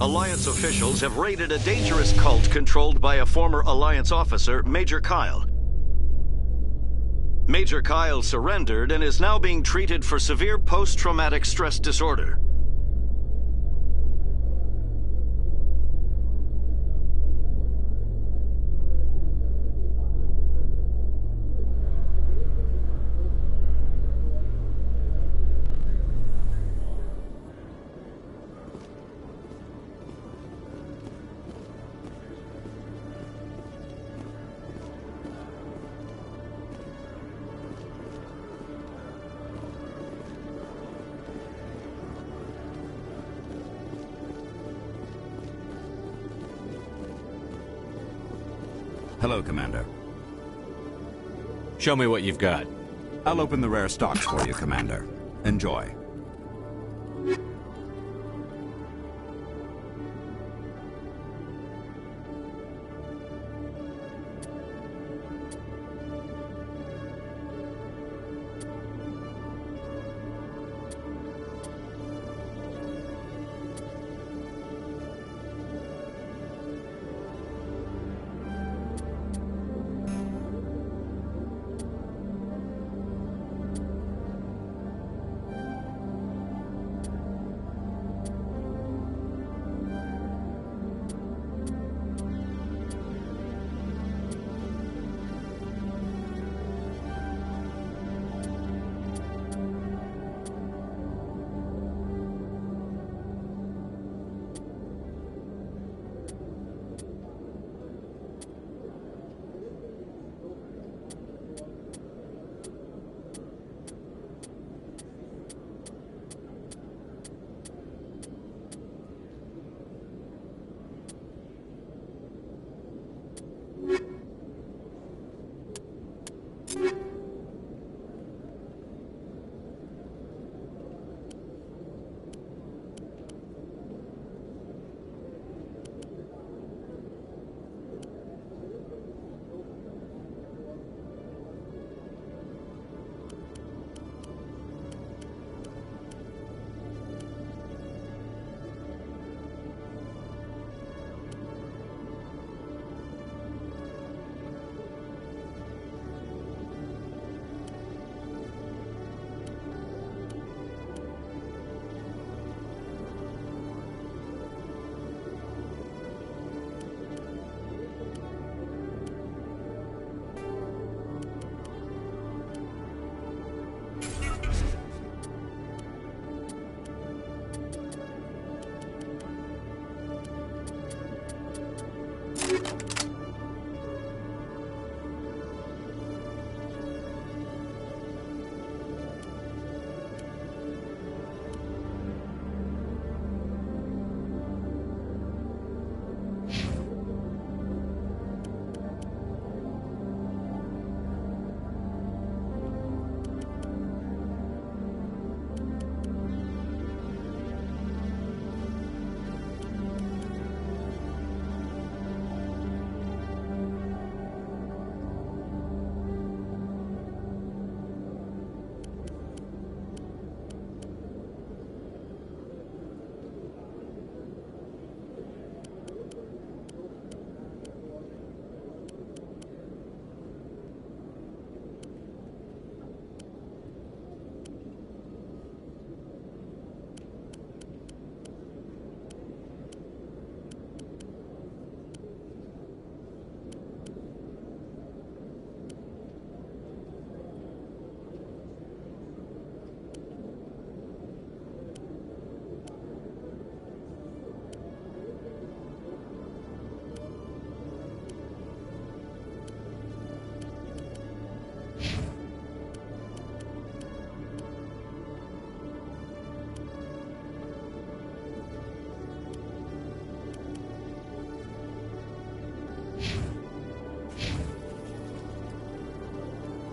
Alliance officials have raided a dangerous cult controlled by a former Alliance officer, Major Kyle. Major Kyle surrendered and is now being treated for severe post-traumatic stress disorder. Hello, Commander. Show me what you've got. I'll open the rare stocks for you, Commander. Enjoy.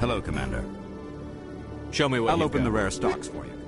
Hello, Commander. Show me what I'll you've open got. the rare stocks for you.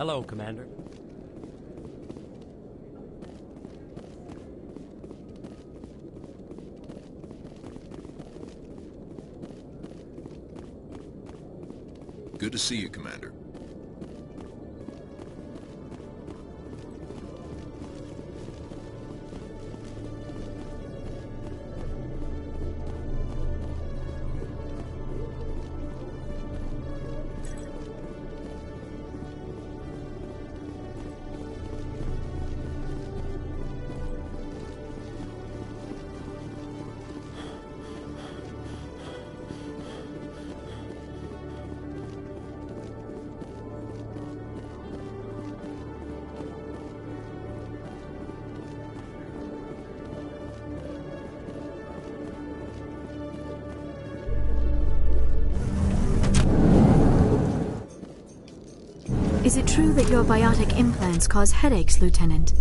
Hello, Commander. Good to see you, Commander. Is it true that your biotic implants cause headaches, Lieutenant?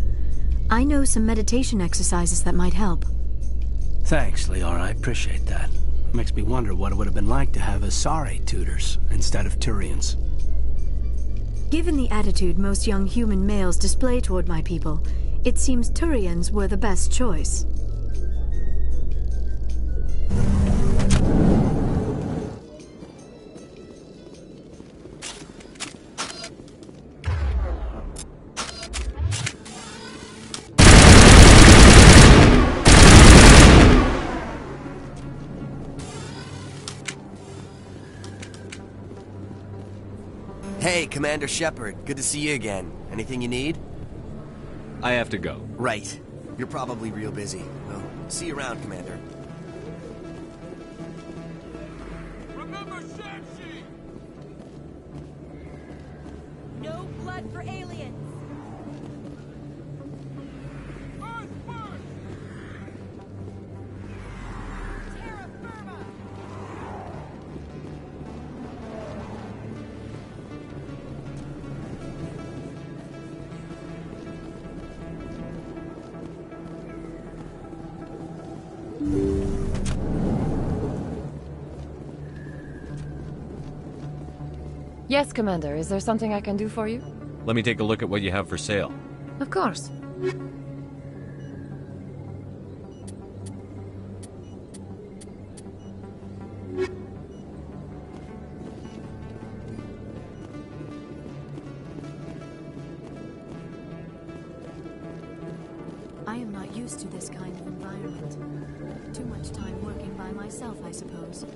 I know some meditation exercises that might help. Thanks, Liara. I appreciate that. Makes me wonder what it would have been like to have Asari tutors instead of Turians. Given the attitude most young human males display toward my people, it seems Turians were the best choice. Hey, Commander Shepard. Good to see you again. Anything you need? I have to go. Right. You're probably real busy. Well, see you around, Commander. Remember Shang-Chi! No blood for aliens! Earth first! Terra firma! Yes, Commander. Is there something I can do for you? Let me take a look at what you have for sale. Of course. I am not used to this kind of environment. Too much time working by myself, I suppose.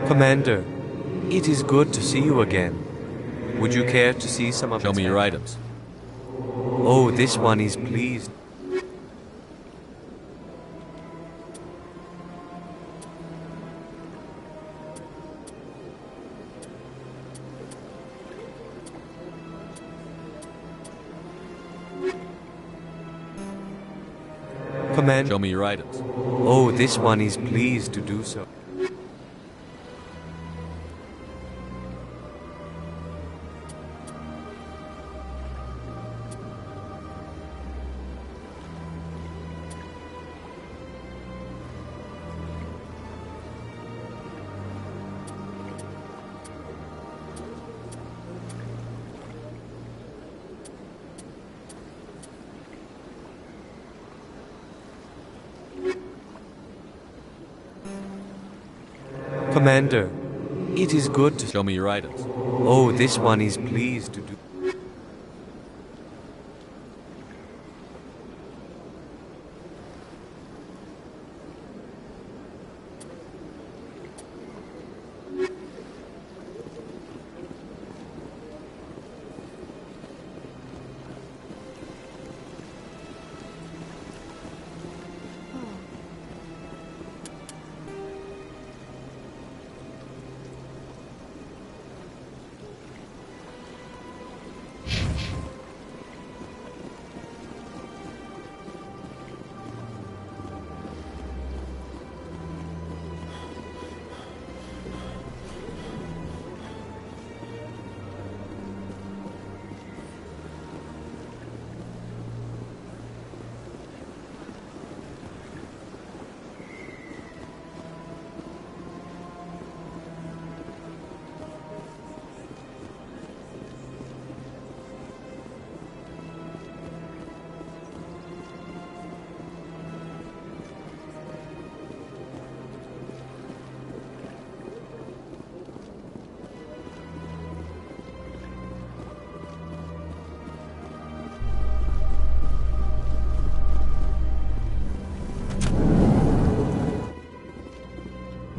Commander, it is good to see you again. Would you care to see some of Show me your items. Oh, this one is pleased. Commander. Show me your items. Oh, this one is pleased to do so. Commander, It is good to... Show me your items. Oh, this one is pleased to do...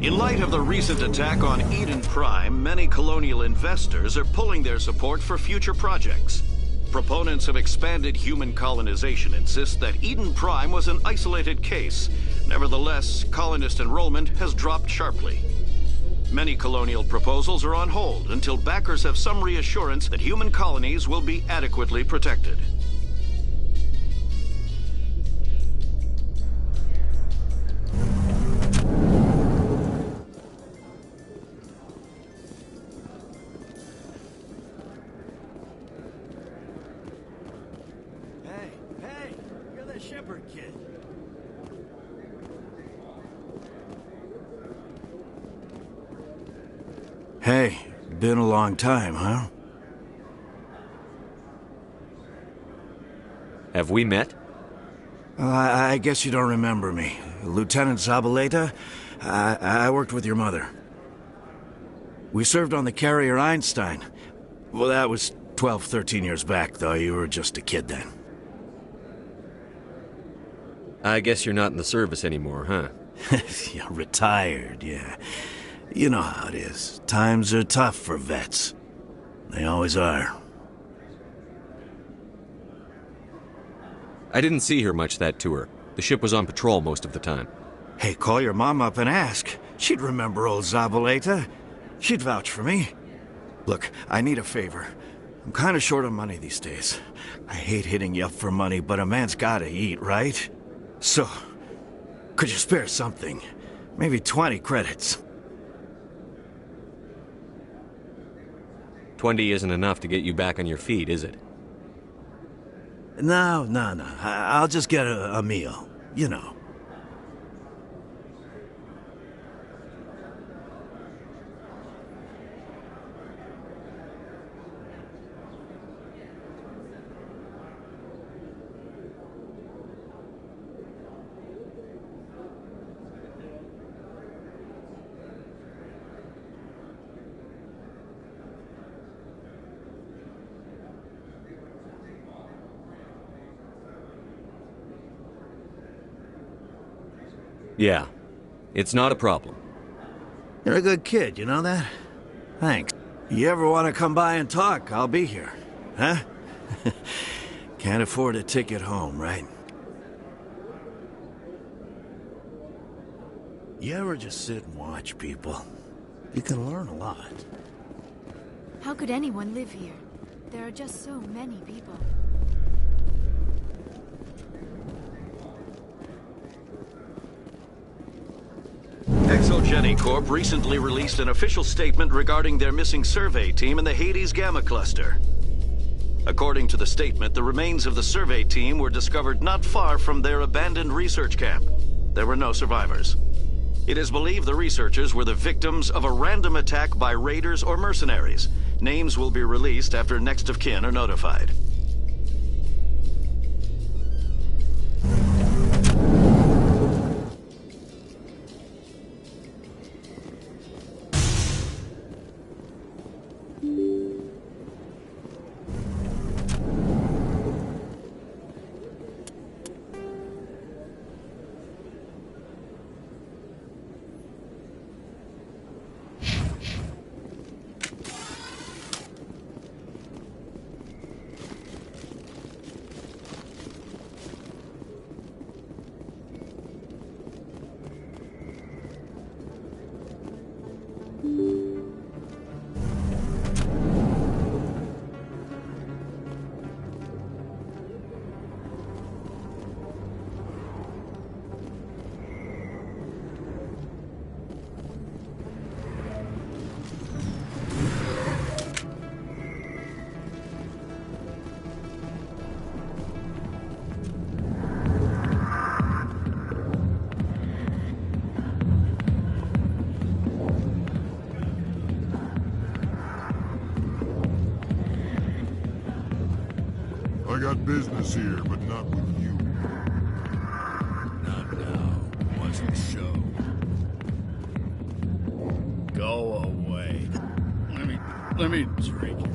In light of the recent attack on Eden Prime, many colonial investors are pulling their support for future projects. Proponents of expanded human colonization insist that Eden Prime was an isolated case. Nevertheless, colonist enrollment has dropped sharply. Many colonial proposals are on hold until backers have some reassurance that human colonies will be adequately protected. Hey, been a long time, huh? Have we met? I guess you don't remember me. Lieutenant Zabaleta? I worked with your mother. We served on the carrier Einstein. Well, that was 12, 13 years back, though. You were just a kid then. I guess you're not in the service anymore, huh? Yeah, retired, yeah. You know how it is. Times are tough for vets. They always are. I didn't see her much that tour. The ship was on patrol most of the time. Hey, call your mom up and ask. She'd remember old Zabaleta. She'd vouch for me. Look, I need a favor. I'm kind of short on money these days. I hate hitting you up for money, but a man's gotta eat, right? So, could you spare something? Maybe 20 credits. 20 isn't enough to get you back on your feet, is it? No. I'll just get a meal. You know. Yeah. It's not a problem. You're a good kid, you know that? Thanks. You ever want to come by and talk, I'll be here. Huh? Can't afford a ticket home, right? You ever just sit and watch people? You can learn a lot. How could anyone live here? There are just so many people. Exogeny Corp recently released an official statement regarding their missing survey team in the Hades Gamma Cluster. According to the statement, the remains of the survey team were discovered not far from their abandoned research camp. There were no survivors. It is believed the researchers were the victims of a random attack by raiders or mercenaries. Names will be released after next of kin are notified. business here, but not with you. Not now. What's the show? Go away. Let me drink it.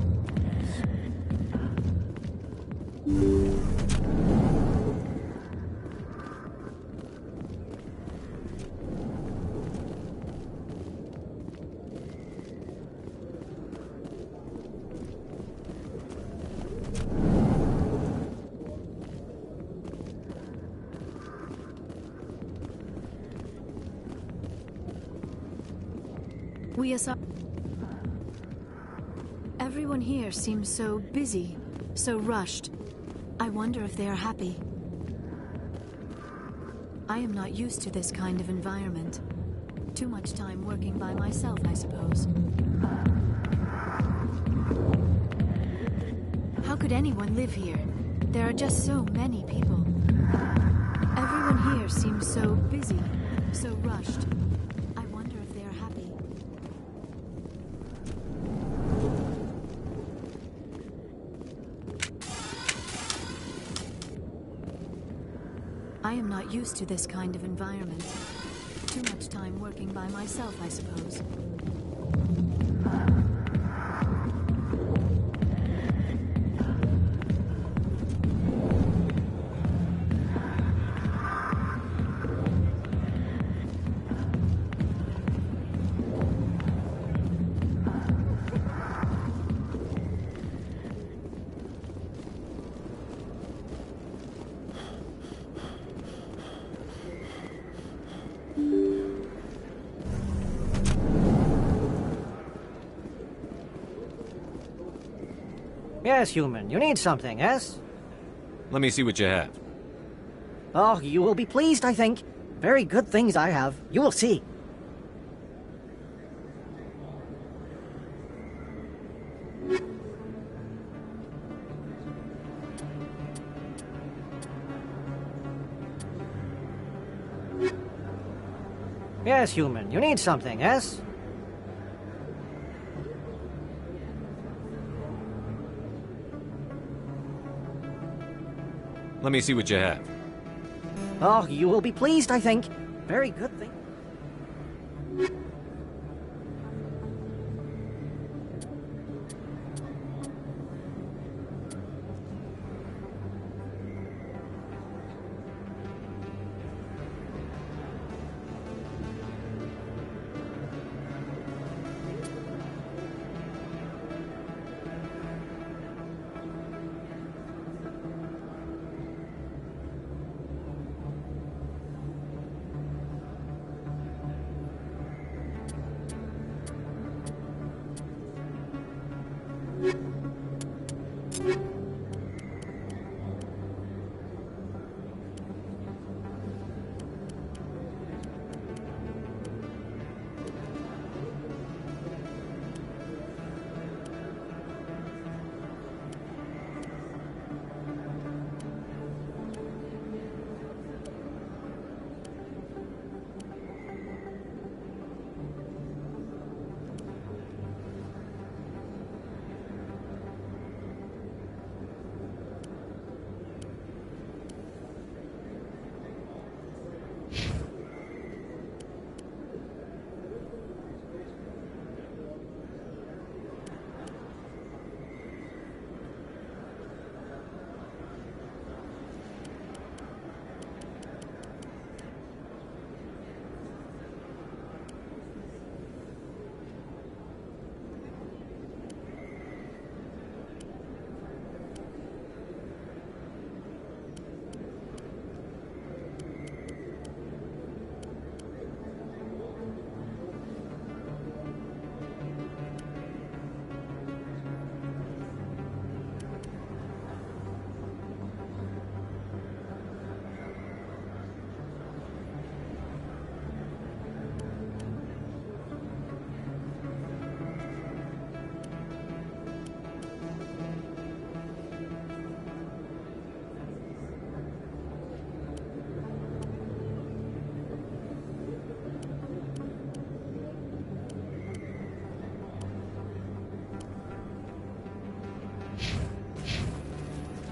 We are Everyone here seems so busy, so rushed. I wonder if they are happy. I am not used to this kind of environment. Too much time working by myself, I suppose. How could anyone live here? There are just so many people. Everyone here seems so busy, so rushed. I wonder if they are happy. I am not used to this kind of environment. Too much time working by myself, I suppose. Yes, human. You need something, yes? Let me see what you have. Oh, you will be pleased, I think. Very good things I have. You will see. Yes, human. You need something, yes? Let me see what you have. Oh, you will be pleased, I think. Very good thing.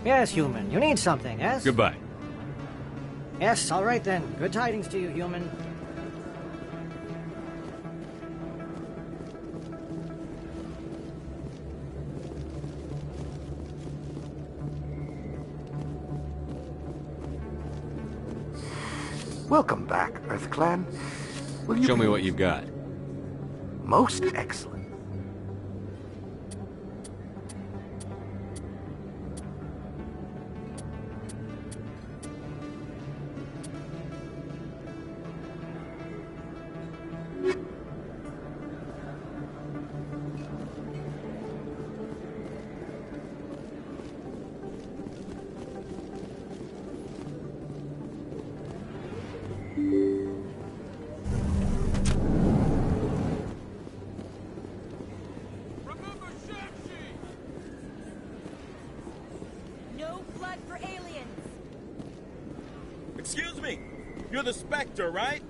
Yes, human. You need something, yes? Goodbye. Yes, all right then. Good tidings to you, human. Welcome back, Earth Clan. Will you Show me what you've got. Most excellent. No blood for aliens. Excuse me, you're the Spectre, right?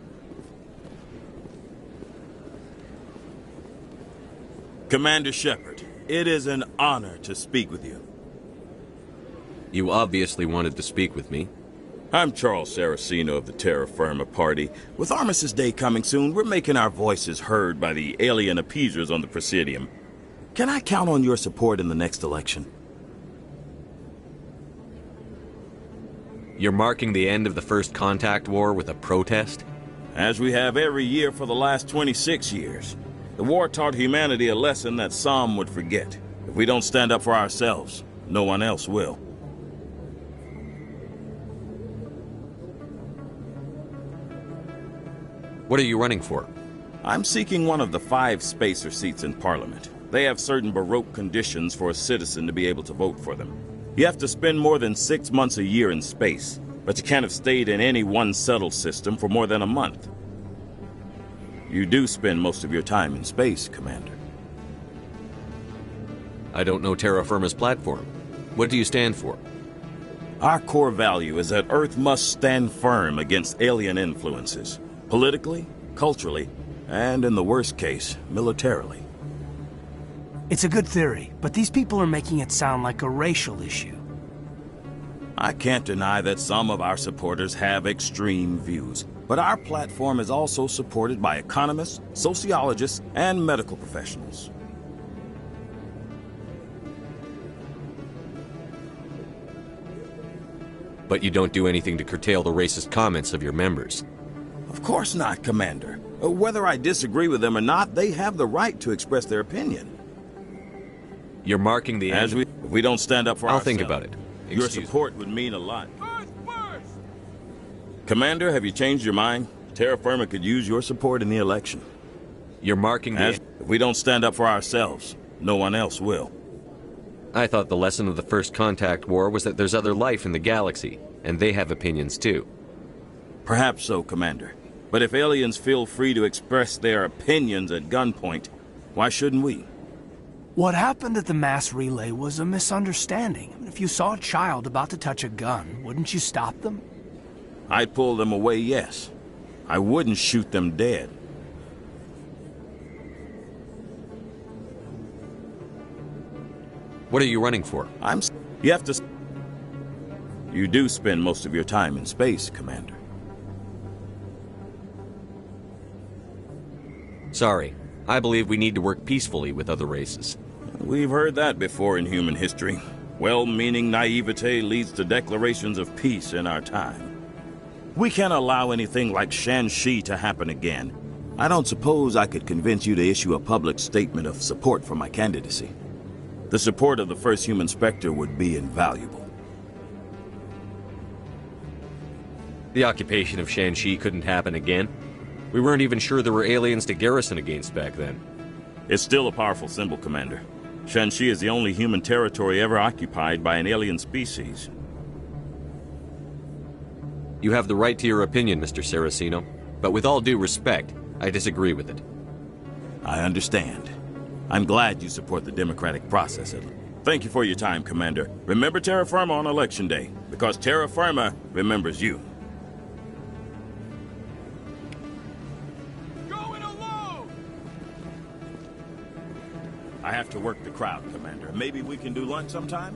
Commander Shepard, it is an honor to speak with you. You obviously wanted to speak with me. I'm Charles Saraceno of the Terra Firma Party. With Armistice Day coming soon, we're making our voices heard by the alien appeasers on the Presidium. Can I count on your support in the next election? You're marking the end of the First Contact War with a protest? As we have every year for the last 26 years. The war taught humanity a lesson that some would forget. If we don't stand up for ourselves, no one else will. What are you running for? I'm seeking one of the 5 spacer seats in Parliament. They have certain Baroque conditions for a citizen to be able to vote for them. You have to spend more than 6 months a year in space, but you can't have stayed in any one settled system for more than a month. You do spend most of your time in space, Commander. I don't know Terra Firma's platform. What do you stand for? Our core value is that Earth must stand firm against alien influences. Politically, culturally, and in the worst case, militarily. It's a good theory, but these people are making it sound like a racial issue. I can't deny that some of our supporters have extreme views, but our platform is also supported by economists, sociologists, and medical professionals. But you don't do anything to curtail the racist comments of your members. Of course not, Commander. Whether I disagree with them or not, they have the right to express their opinion. You're marking the end. If we don't stand up for I'll ourselves, think about it. Your support would mean a lot. Commander, have you changed your mind? Terra Firma could use your support in the election. You're marking the If we don't stand up for ourselves, no one else will. I thought the lesson of the First Contact War was that there's other life in the galaxy, and they have opinions too. Perhaps so, Commander. But if aliens feel free to express their opinions at gunpoint, why shouldn't we? What happened at the mass relay was a misunderstanding. I mean, if you saw a child about to touch a gun, wouldn't you stop them? I'd pull them away, yes. I wouldn't shoot them dead. What are you running for? You have to... You do spend most of your time in space, Commander. Sorry. I believe we need to work peacefully with other races. We've heard that before in human history. Well-meaning naivete leads to declarations of peace in our time. We can't allow anything like Shanxi to happen again. I don't suppose I could convince you to issue a public statement of support for my candidacy. The support of the first human Spectre would be invaluable. The occupation of Shanxi couldn't happen again. We weren't even sure there were aliens to garrison against back then. It's still a powerful symbol, Commander. Shanxi is the only human territory ever occupied by an alien species. You have the right to your opinion, Mr. Saraceno, but with all due respect, I disagree with it. I understand. I'm glad you support the democratic process. Thank you for your time, Commander. Remember Terra Firma on Election Day, because Terra Firma remembers you. I have to work the crowd, Commander. Maybe we can do lunch sometime?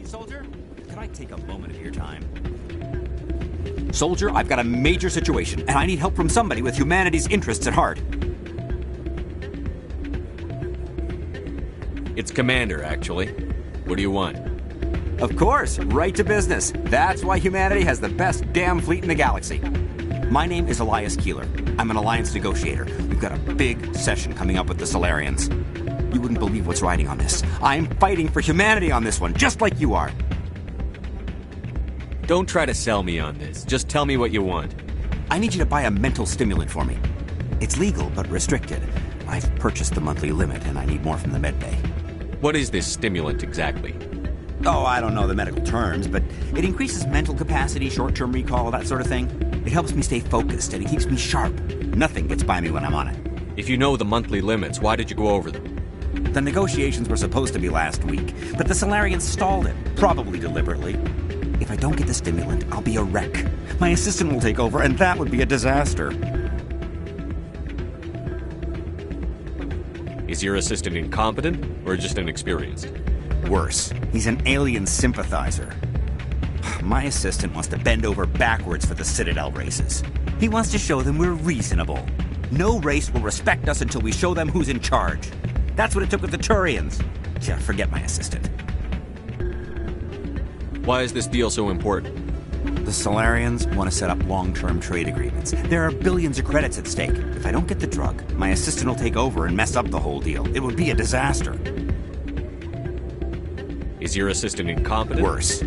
Hey, soldier, could I take a moment of your time? Soldier, I've got a major situation, and I need help from somebody with humanity's interests at heart. It's Commander, actually. What do you want? Of course, right to business. That's why humanity has the best damn fleet in the galaxy. My name is Elias Keeler. I'm an alliance negotiator. We've got a big session coming up with the Solarians. You wouldn't believe what's riding on this. I'm fighting for humanity on this one, just like you are. Don't try to sell me on this. Just tell me what you want. I need you to buy a mental stimulant for me. It's legal, but restricted. I've purchased the monthly limit, and I need more from the medbay. What is this stimulant exactly? Oh, I don't know the medical terms, but it increases mental capacity, short-term recall, that sort of thing. It helps me stay focused, and it keeps me sharp. Nothing gets by me when I'm on it. If you know the monthly limits, why did you go over them? The negotiations were supposed to be last week, but the Solarians stalled it, probably deliberately. If I don't get the stimulant, I'll be a wreck. My assistant will take over, and that would be a disaster. Is your assistant incompetent, or just inexperienced? Worse. He's an alien sympathizer. My assistant wants to bend over backwards for the Citadel races. He wants to show them we're reasonable. No race will respect us until we show them who's in charge. That's what it took with the Turians. Yeah, forget my assistant. Why is this deal so important? The Solarians want to set up long-term trade agreements. There are billions of credits at stake. If I don't get the drug, my assistant will take over and mess up the whole deal. It would be a disaster. Is your assistant incompetent? Worse.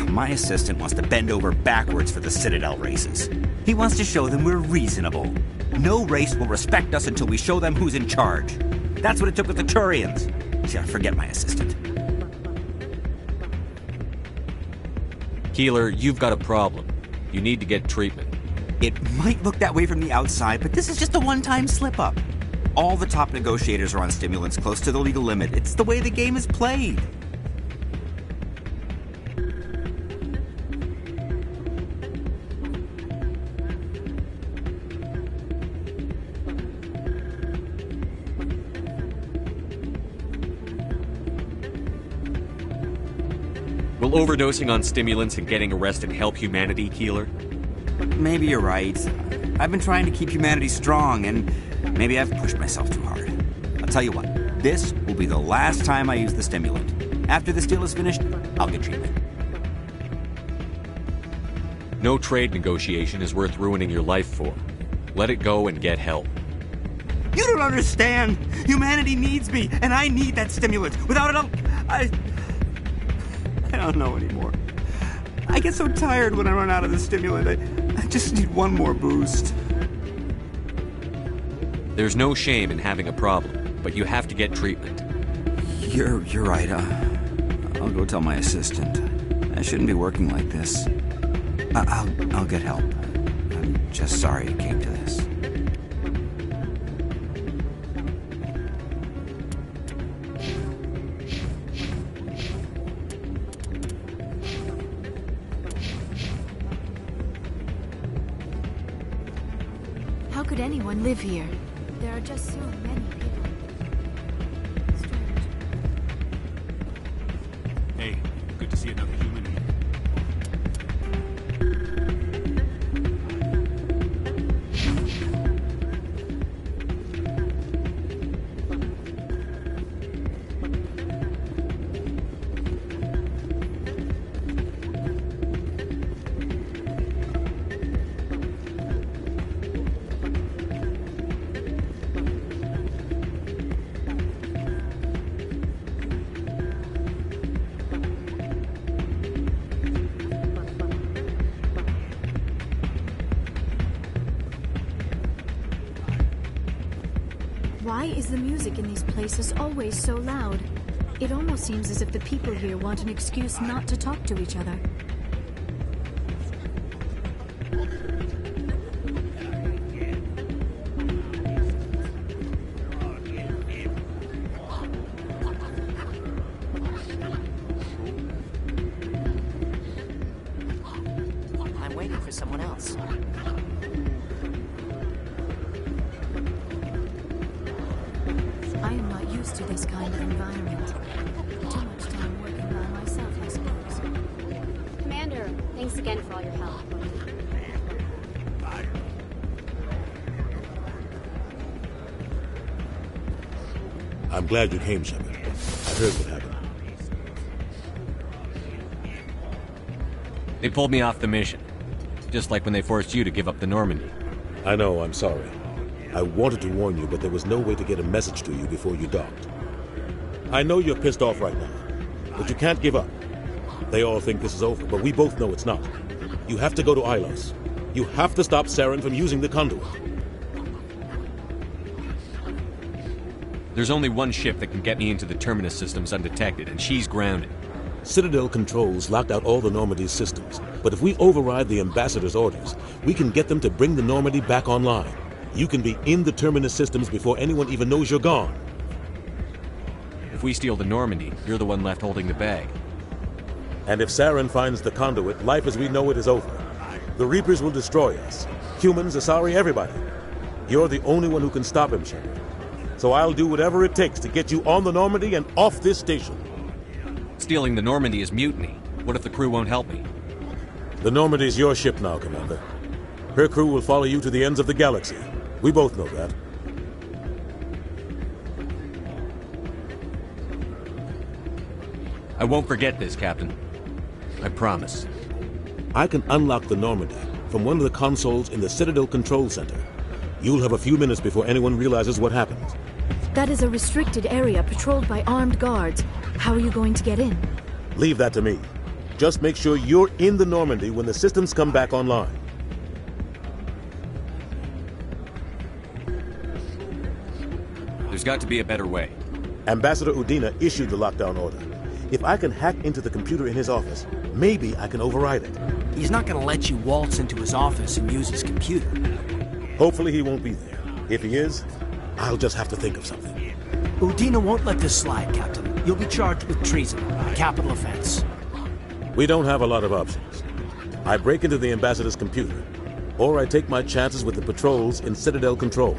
My assistant wants to bend over backwards for the Citadel races. He wants to show them we're reasonable. No race will respect us until we show them who's in charge. That's what it took with the Turians. Yeah, forget my assistant. Keeler, you've got a problem. You need to get treatment. It might look that way from the outside, but this is just a one-time slip-up. All the top negotiators are on stimulants close to the legal limit. It's the way the game is played. Will overdosing on stimulants and getting arrested help humanity, Keeler? Maybe you're right. I've been trying to keep humanity strong, and maybe I've pushed myself too hard. I'll tell you what, this will be the last time I use the stimulant. After this deal is finished, I'll get treatment. No trade negotiation is worth ruining your life for. Let it go and get help. You don't understand! Humanity needs me, and I need that stimulant. Without it, I don't know anymore. I get so tired when I run out of the stimulant. I just need one more boost. There's no shame in having a problem, but you have to get treatment. You're right. I'll go tell my assistant. I shouldn't be working like this. I'll get help. I'm just sorry it came to this. How could anyone live here? There are just so many people. Strange. Hey, good to see another human here. Why is the music in these places always so loud? It almost seems as if the people here want an excuse not to talk to each other. I'm waiting for someone else. I am not used to this kind of environment. Too much time working by myself, I suppose. Thanks again for all your help. I'm glad you came, Shepard. I heard what happened. They pulled me off the mission. Just like when they forced you to give up the Normandy. I know, I'm sorry. I wanted to warn you, but there was no way to get a message to you before you docked. I know you're pissed off right now, but you can't give up. They all think this is over, but we both know it's not. You have to go to Ilos. You have to stop Saren from using the conduit. There's only one ship that can get me into the Terminus systems undetected, and she's grounded. Citadel controls locked out all the Normandy's systems, but if we override the Ambassador's orders, we can get them to bring the Normandy back online. You can be in the Terminus systems before anyone even knows you're gone. If we steal the Normandy, you're the one left holding the bag. And if Saren finds the conduit, life as we know it is over. The Reapers will destroy us. Humans, Asari, everybody. You're the only one who can stop him, Shepard. So I'll do whatever it takes to get you on the Normandy and off this station. Stealing the Normandy is mutiny. What if the crew won't help me? The Normandy's your ship now, Commander. Her crew will follow you to the ends of the galaxy. We both know that. I won't forget this, Captain. I promise. I can unlock the Normandy from one of the consoles in the Citadel Control Center. You'll have a few minutes before anyone realizes what happened. That is a restricted area patrolled by armed guards. How are you going to get in? Leave that to me. Just make sure you're in the Normandy when the systems come back online. There's got to be a better way. Ambassador Udina issued the lockdown order. If I can hack into the computer in his office, maybe I can override it. He's not gonna let you waltz into his office and use his computer. Hopefully he won't be there. If he is, I'll just have to think of something. Udina won't let this slide, Captain. You'll be charged with treason, a capital offense. We don't have a lot of options. I break into the Ambassador's computer, or I take my chances with the patrols in Citadel Control.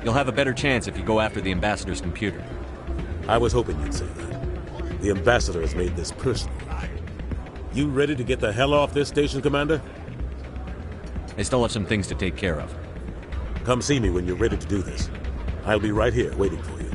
You'll have a better chance if you go after the Ambassador's computer. I was hoping you'd say that. The Ambassador has made this personal. You ready to get the hell off this station, Commander? I still have some things to take care of. Come see me when you're ready to do this. I'll be right here waiting for you.